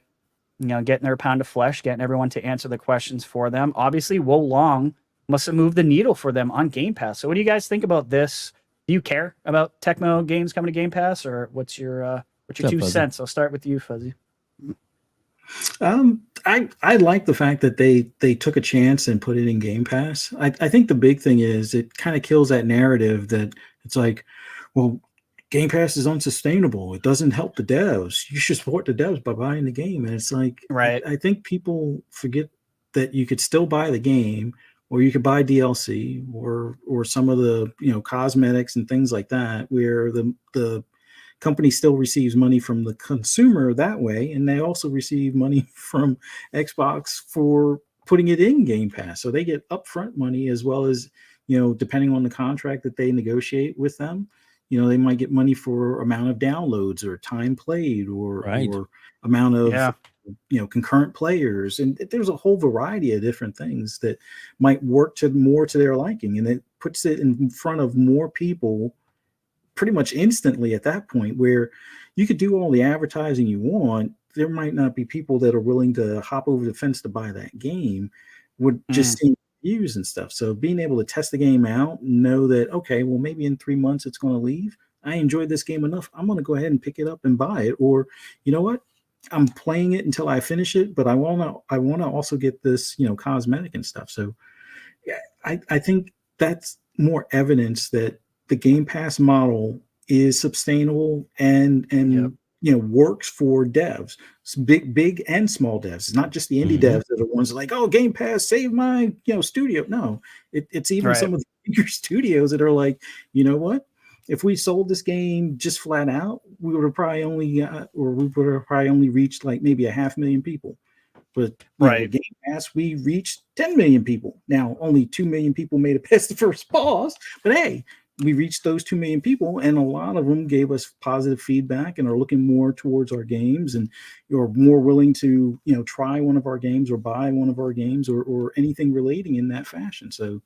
pound of flesh, getting everyone to answer the questions for them. Obviously, Wolong must have moved the needle for them on Game Pass. So what do you guys think about this? Do you care about Tecmo games coming to Game Pass, or what's your 2 cents? I'll start with you, Fuzzy. I like the fact that they took a chance and put it in Game Pass. I think the big thing is it kind of kills that narrative that it's like, well, Game Pass is unsustainable. It doesn't help the devs. You should support the devs by buying the game. And it's like, right. I think people forget that you could still buy the game, or you could buy DLC or some of the cosmetics and things like that, where the company still receives money from the consumer that way, and they also receive money from Xbox for putting it in Game Pass. So they get upfront money as well as, depending on the contract that they negotiate with them, they might get money for amount of downloads or time played or amount of concurrent players. And there's a whole variety of different things that might work more to their liking. And it puts it in front of more people pretty much instantly at that point, where you could do all the advertising you want. There might not be people that are willing to hop over the fence to buy that game would just see reviews and stuff. So being able to test the game out, know that, okay, well, maybe in 3 months it's going to leave. I enjoyed this game enough. I'm going to go ahead and pick it up and buy it. Or, you know what? I'm playing it until I finish it, but I want to also get this, cosmetic and stuff. So yeah, I think that's more evidence that the Game Pass model is sustainable and works for devs, big and small devs. It's not just the indie devs that are the ones like, oh, Game Pass save my studio. No, it's even some of the bigger studios that are like, you know what? If we sold this game just flat out, we would have probably only reached like maybe 500,000 people. But Game Pass, we reached 10 million people. Now, only 2 million people made it past the first pause, but hey, we reached those 2 million people, and a lot of them gave us positive feedback and are looking more towards our games and are more willing to, try one of our games or buy one of our games or anything relating in that fashion. So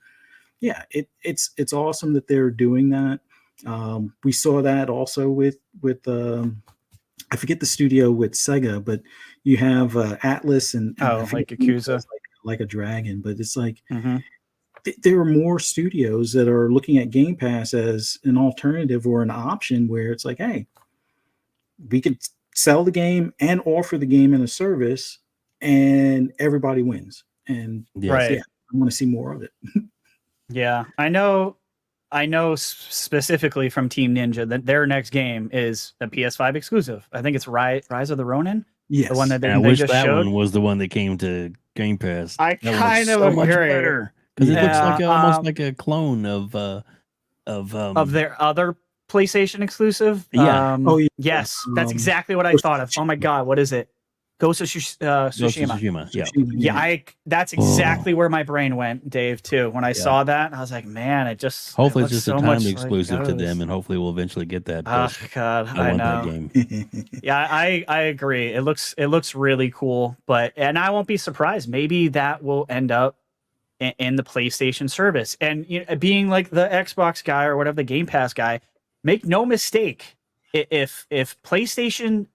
yeah, it's awesome that they're doing that. We saw that also with I forget the studio with Sega, but you have Atlas and like Yakuza, like a dragon, but it's like there are more studios that are looking at Game Pass as an alternative or an option where it's like, hey, we could sell the game and offer the game in a service, and everybody wins. And I want to see more of it. Yeah, I know specifically from Team Ninja that their next game is a PS5 exclusive. I think it's Rise of the Ronin. Yes. The one that I wish that one was the one that came to Game Pass. I kind of agree. Much better because it looks like almost like a clone of their other PlayStation exclusive. Yeah. Yes, that's exactly what I thought of. Oh my God, what is it? Ghost of Tsushima. Yeah. That's exactly where my brain went, Dave, too. When I saw that, I was like, man, hopefully it's just a timely exclusive to them, and hopefully we'll eventually get that. Oh God, I know. That game. Yeah, I agree. It looks really cool, and I won't be surprised. Maybe that will end up in the PlayStation service. And being like the Xbox guy or whatever, the Game Pass guy, make no mistake, if PlayStation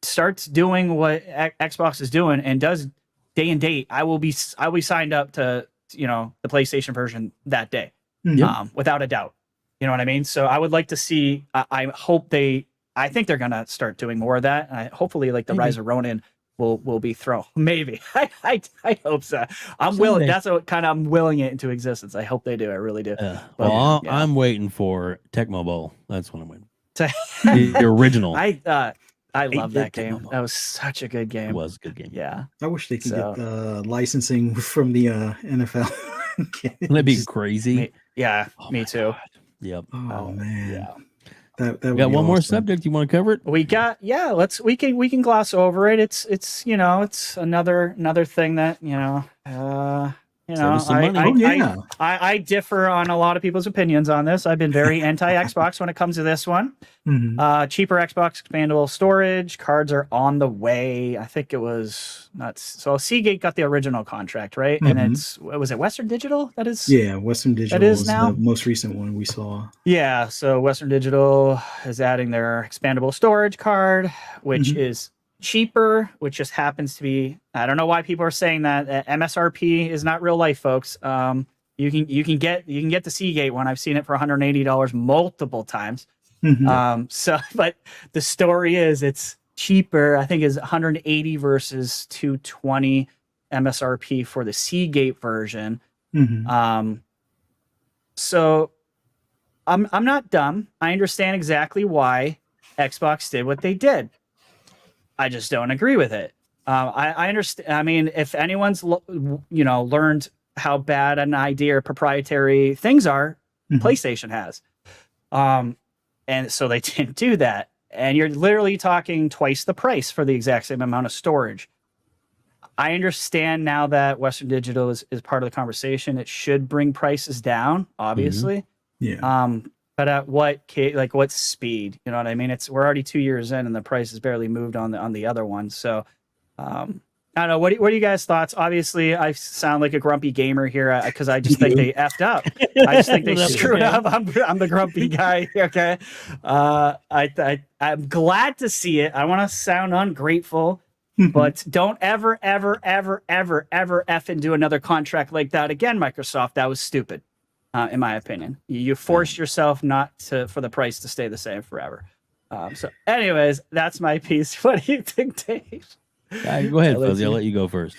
starts doing what Xbox is doing and does day and date, I will be signed up to the PlayStation version that day, without a doubt. You know what I mean? So I would like to see. I think they're gonna start doing more of that. Hopefully, like the Rise of Ronin will be thrown. Maybe I hope so. I'm willing. That's what kind of I'm willing it into existence. I hope they do. I really do. I'm waiting for Tecmo Bowl. That's what I'm waiting. The original. I love that game. That was such a good game. It was a good game. Yeah. I wish they could get licensing from the NFL. Wouldn't that be crazy? Me too. God. Yep. Oh man. Yeah. That we got one more subject. You want to cover it? We can gloss over it. It's another thing that I differ on a lot of people's opinions on this. I've been very anti-Xbox when it comes to this one. Cheaper Xbox expandable storage cards are on the way. I think it was so Seagate got the original contract, right? And was it Western Digital? That is Western Digital that is was now the most recent one we saw. Yeah, so Western Digital is adding their expandable storage card, which is cheaper, which just happens to be, I don't know why people are saying that. MSRP is not real life, folks. You can get the Seagate one. I've seen it for $180 multiple times. But the story is it's cheaper. I think is 180 versus 220 MSRP for the Seagate version. So I'm not dumb. I understand exactly why Xbox did what they did. I just don't agree with it. I understand. I mean, if anyone's learned how bad an idea or proprietary things are, PlayStation has. And so they didn't do that. and you're literally talking twice the price for the exact same amount of storage. I understand now that Western Digital is part of the conversation. It should bring prices down, obviously. Yeah. But at what speed? You know what I mean? We're already 2 years in, and the price has barely moved on the other one. So, I don't know. What are you guys' thoughts? Obviously, I sound like a grumpy gamer here because I just think they effed up. I just think they screwed up. I'm the grumpy guy. Okay. I'm glad to see it. I want to sound ungrateful. But don't ever F and do another contract like that again, Microsoft. That was stupid, in my opinion. You forced yourself not for the price to stay the same forever. So, anyways, that's my piece. What do you think, Dave? Go ahead, Fuzzy. I'll let you go first.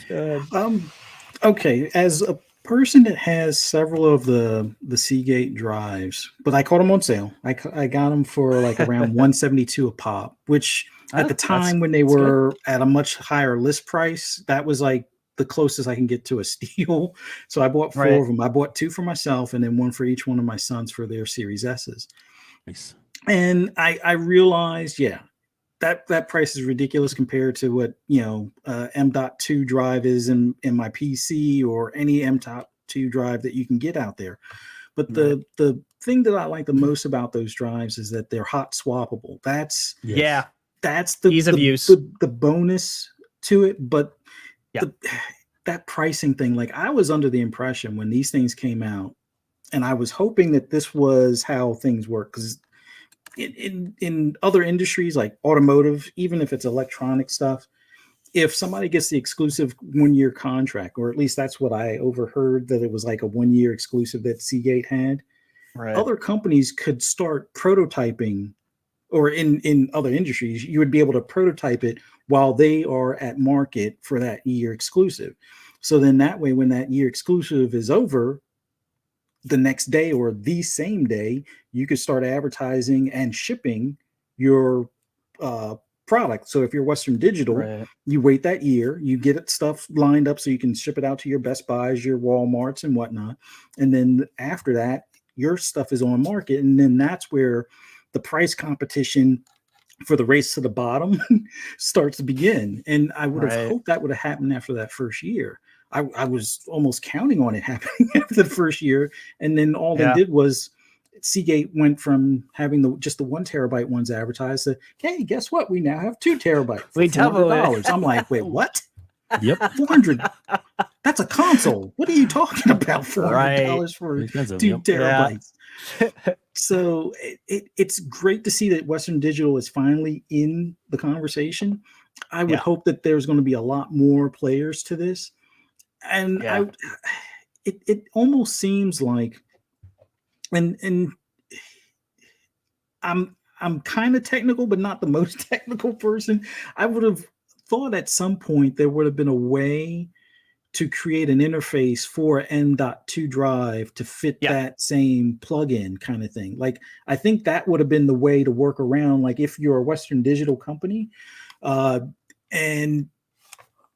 Okay, as a person that has several of the Seagate drives, but I caught them on sale. I got them for like around $172 a pop, which at the time when they were at a much higher list price, that was like the closest I can get to a steal. So I bought 4 of them. I bought 2 for myself and then 1 for each one of my sons for their Series S's. Nice. And I realized, that price is ridiculous compared to what M.2 drive is in my PC or any M.2 drive that you can get out there. But the thing that I like the most about those drives is that they're hot swappable. That's the ease of use, the bonus to it. But that pricing thing, like I was under the impression when these things came out, and I was hoping that this was how things work, because in other industries like automotive, even if it's electronic stuff, if somebody gets the exclusive 1-year contract, or at least that's what I overheard, that it was like a 1-year exclusive that Seagate had, other companies could start prototyping, or in other industries, you would be able to prototype it while they are at market for that year exclusive. So then that way, when that year exclusive is over, the next day or the same day, you could start advertising and shipping your product. So if you're Western Digital, you wait that year, you get it stuff lined up so you can ship it out to your Best Buys, your Walmarts and whatnot. And then after that, your stuff is on market. And then that's where the price competition for the race to the bottom starts to begin. And I would have hoped that would have happened after that first year. I was almost counting on it happening after the first year. And then all they did was Seagate went from having just the 1 terabyte ones advertised to, hey, guess what? We now have 2 terabytes. We double it. I'm like, wait, what? Yep. 400. That's a console. What are you talking about? $400 for 2 terabytes. So it's great to see that Western Digital is finally in the conversation. I would hope that there's going to be a lot more players to this. And it almost seems like, and I'm kind of technical, but not the most technical person. I would have thought at some point there would have been a way to create an interface for M.2 drive to fit that same plugin kind of thing. Like, I think that would have been the way to work around. Like, if you're a Western Digital company, and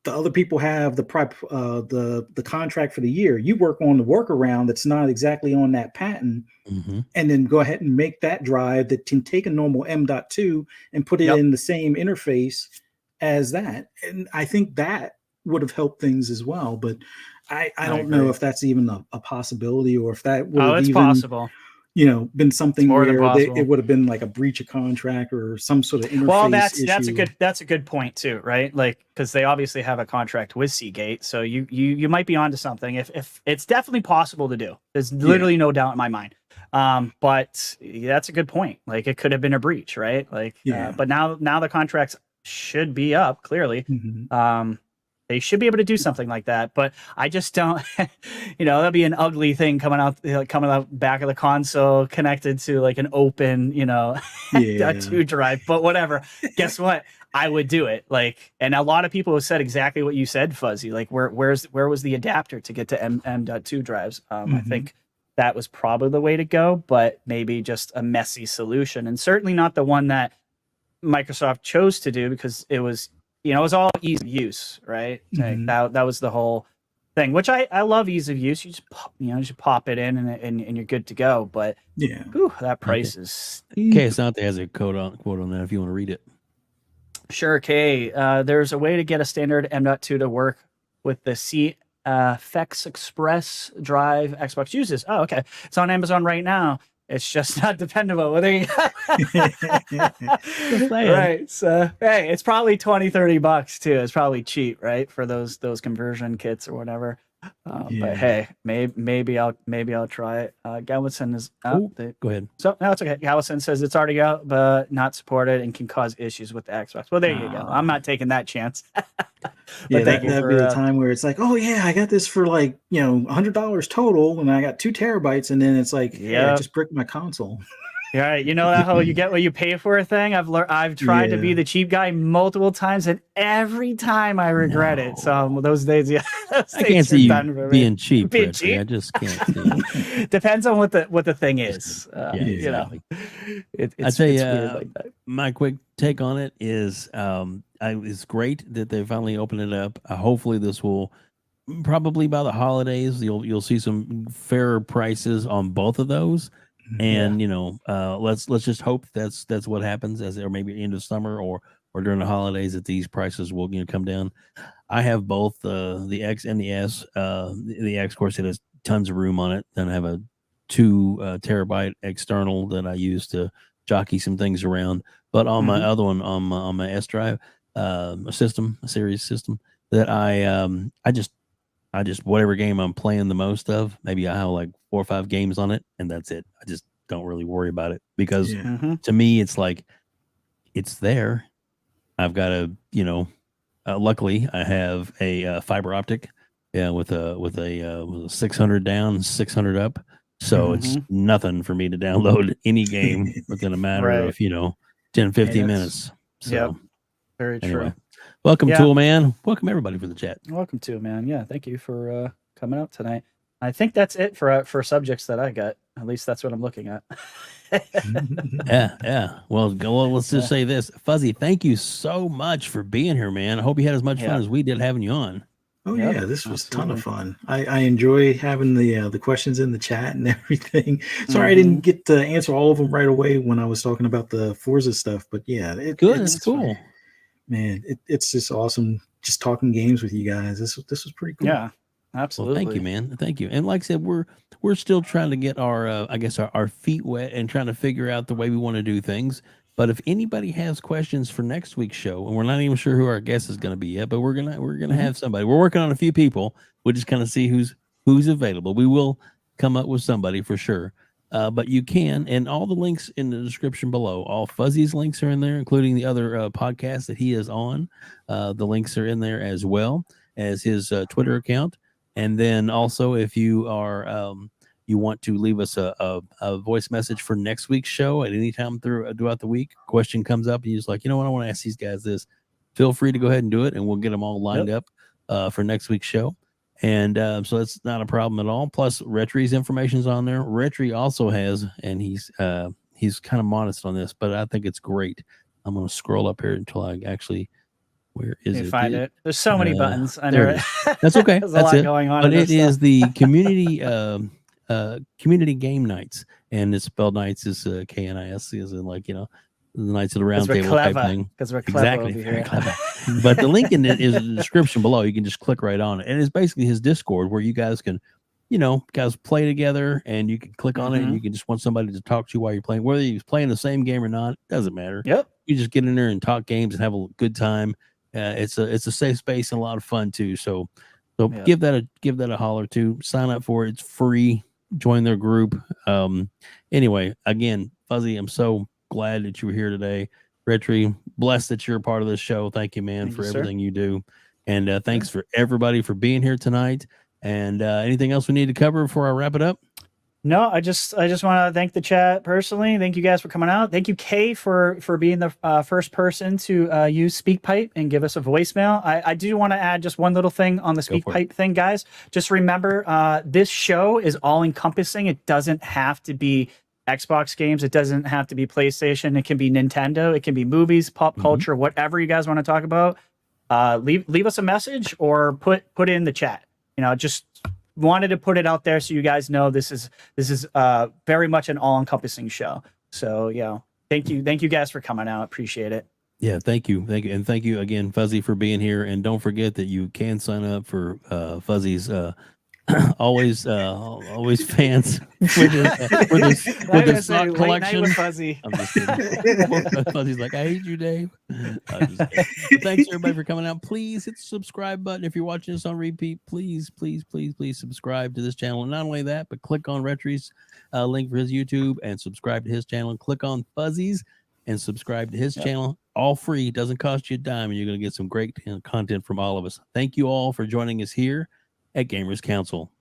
the other people have the contract for the year, you work on the workaround that's not exactly on that patent, and then go ahead and make that drive that can take a normal M.2 and put it in the same interface as that. And I think that would have helped things as well. But I don't know if that's even a possibility, or if that would have possible. Been something where it would have been like a breach of contract or some sort of interface. Well, that's a good point too, right? Like, because they obviously have a contract with Seagate, so you might be onto something. If it's definitely possible to do, there's literally no doubt in my mind. But that's a good point. Like, it could have been a breach, right? Like, but now the contracts should be up clearly. They should be able to do something like that, but I just don't. That'd be an ugly thing coming out back of the console, connected to like an open, .2 drive. But whatever. Guess what? I would do it. Like, and a lot of people have said exactly what you said, Fuzzy. Like, where was the adapter to get to M.2 drives? I think that was probably the way to go, but maybe just a messy solution, and certainly not the one that Microsoft chose to do, because it was. It was all easy use, right? Like that was the whole thing, which I love ease of use. You just pop it in and you're good to go. But Yeah. whew, that price is Asante has a quote on that if you want to read it. sure. Okay. There's a way to get a standard M.2 to work with the CFX Express drive Xbox uses. Oh, okay. It's on Amazon right now. It's just not dependable. Right. So, hey, it's probably $20-$30 too. It's probably cheap, right? For those conversion kits or whatever. But hey, maybe I'll try it. Galveston is out. Go ahead. So no, it's okay. Galveston says it's already out, but not supported and can cause issues with the Xbox. Well, there you go. I'm not taking that chance. Yeah, that'd be the time where it's like, oh yeah, I got this for like $100 total, and I got 2 terabytes, and then it's like, yeah, I just bricked my console. Yeah, you know that whole you get what you pay for thing. I've tried to be the cheap guy multiple times, and every time I regret it. So those days, I can't see you being cheap. I just can't see. Depends on what the thing is. Exactly. I tell you, weird like that. My quick take on it is, it's great that they finally opened it up. Hopefully, this will probably by the holidays you'll see some fairer prices on both of those. And let's just hope that's what happens or maybe end of summer or during the holidays that these prices will come down. I have both the X and the S. The X, of course, it has tons of room on it. Then I have a 2 terabyte external that I use to jockey some things around. But on my other one, on my S drive, a series system that I just whatever game I'm playing the most of, maybe I have like 4 or 5 games on it, and that's it. I just don't really worry about it because to me, it's like it's there. I've got luckily I have a fiber optic, with a 600 down, 600 up. So it's nothing for me to download any game within a matter of 10, 15 minutes. So very true. Anyway. Welcome, Tool Man. Welcome everybody for the chat. Welcome to man. Yeah, thank you for coming out tonight. I think that's it for subjects that I got. At least that's what I'm looking at. Yeah. Well, let's just say this, Fuzzy. Thank you so much for being here, man. I hope you had as much fun as we did having you on. Oh yeah, this was a ton of fun. I enjoy having the questions in the chat and everything. Sorry I didn't get to answer all of them right away when I was talking about the Forza stuff, but yeah, it's cool. Fun. Man, it's just awesome just talking games with you guys. This was pretty cool. Yeah, absolutely. Well, thank you, man. Thank you. And like I said, we're still trying to get our feet wet and trying to figure out the way we want to do things. But if anybody has questions for next week's show, and we're not even sure who our guest is going to be yet, but we're gonna have somebody. We're working on a few people. We'll just kind of see who's available. We will come up with somebody for sure. But you can, and all the links in the description below. All Fuzzy's links are in there, including the other podcasts that he is on. The links are in there as well as his Twitter account. And then also, if you are you want to leave us a voice message for next week's show at any time throughout the week, question comes up and you're just like, I want to ask these guys this. Feel free to go ahead and do it, and we'll get them all lined up for next week's show. And so that's not a problem at all. Plus, RHETRI's information's on there. RHETRI also has, and he's kind of modest on this, but I think it's great. I'm going to scroll up here until I actually, where is it? Find it. There's so many buttons under it. That's okay. There's that's a lot going on. But it is the community game nights, and it's spelled nights is KNIS, is in the Knights of the Round Table type thing. Because we're clever. Exactly. Very clever. But the link in it is in the description below. You can just click right on it. And it's basically his Discord where you guys can, guys play together, and you can click on it, and you can just want somebody to talk to you while you're playing. Whether you're playing the same game or not, doesn't matter. Yep. You just get in there and talk games and have a good time. It's a safe space and a lot of fun too. So give that a holler too. Sign up for it. It's free. Join their group. Anyway, again, Fuzzy, I'm so glad that you were here today. RHETRI, blessed that you're a part of this show. Thank you, man, for everything you do. And thanks for everybody for being here tonight. And anything else we need to cover before I wrap it up? No, I just want to thank the chat personally. Thank you guys for coming out. Thank you, Kay, for being the first person to use SpeakPipe and give us a voicemail. I do want to add just one little thing on the SpeakPipe thing, guys. Just remember, this show is all encompassing. It doesn't have to be Xbox games. It doesn't have to be PlayStation. It can be Nintendo. It can be movies, pop culture, whatever you guys want to talk about. Leave us a message or put it in the chat. just wanted to put it out there so you guys know this is very much an all-encompassing show. So thank you guys for coming out. Appreciate it. Yeah, thank you, and thank you again, Fuzzy, for being here. And don't forget that you can sign up for Fuzzy's always fans for the sock collection. Fuzzy. I'm just kidding. Fuzzy's like, I hate you, Dave. Thanks everybody for coming out. Please hit the subscribe button if you're watching this on repeat. Please subscribe to this channel. And not only that, but click on RHETRI's link for his YouTube and subscribe to his channel. And click on Fuzzy's and subscribe to his channel. All free, doesn't cost you a dime, and you're going to get some great content from all of us. Thank you all for joining us here at Gamers Council.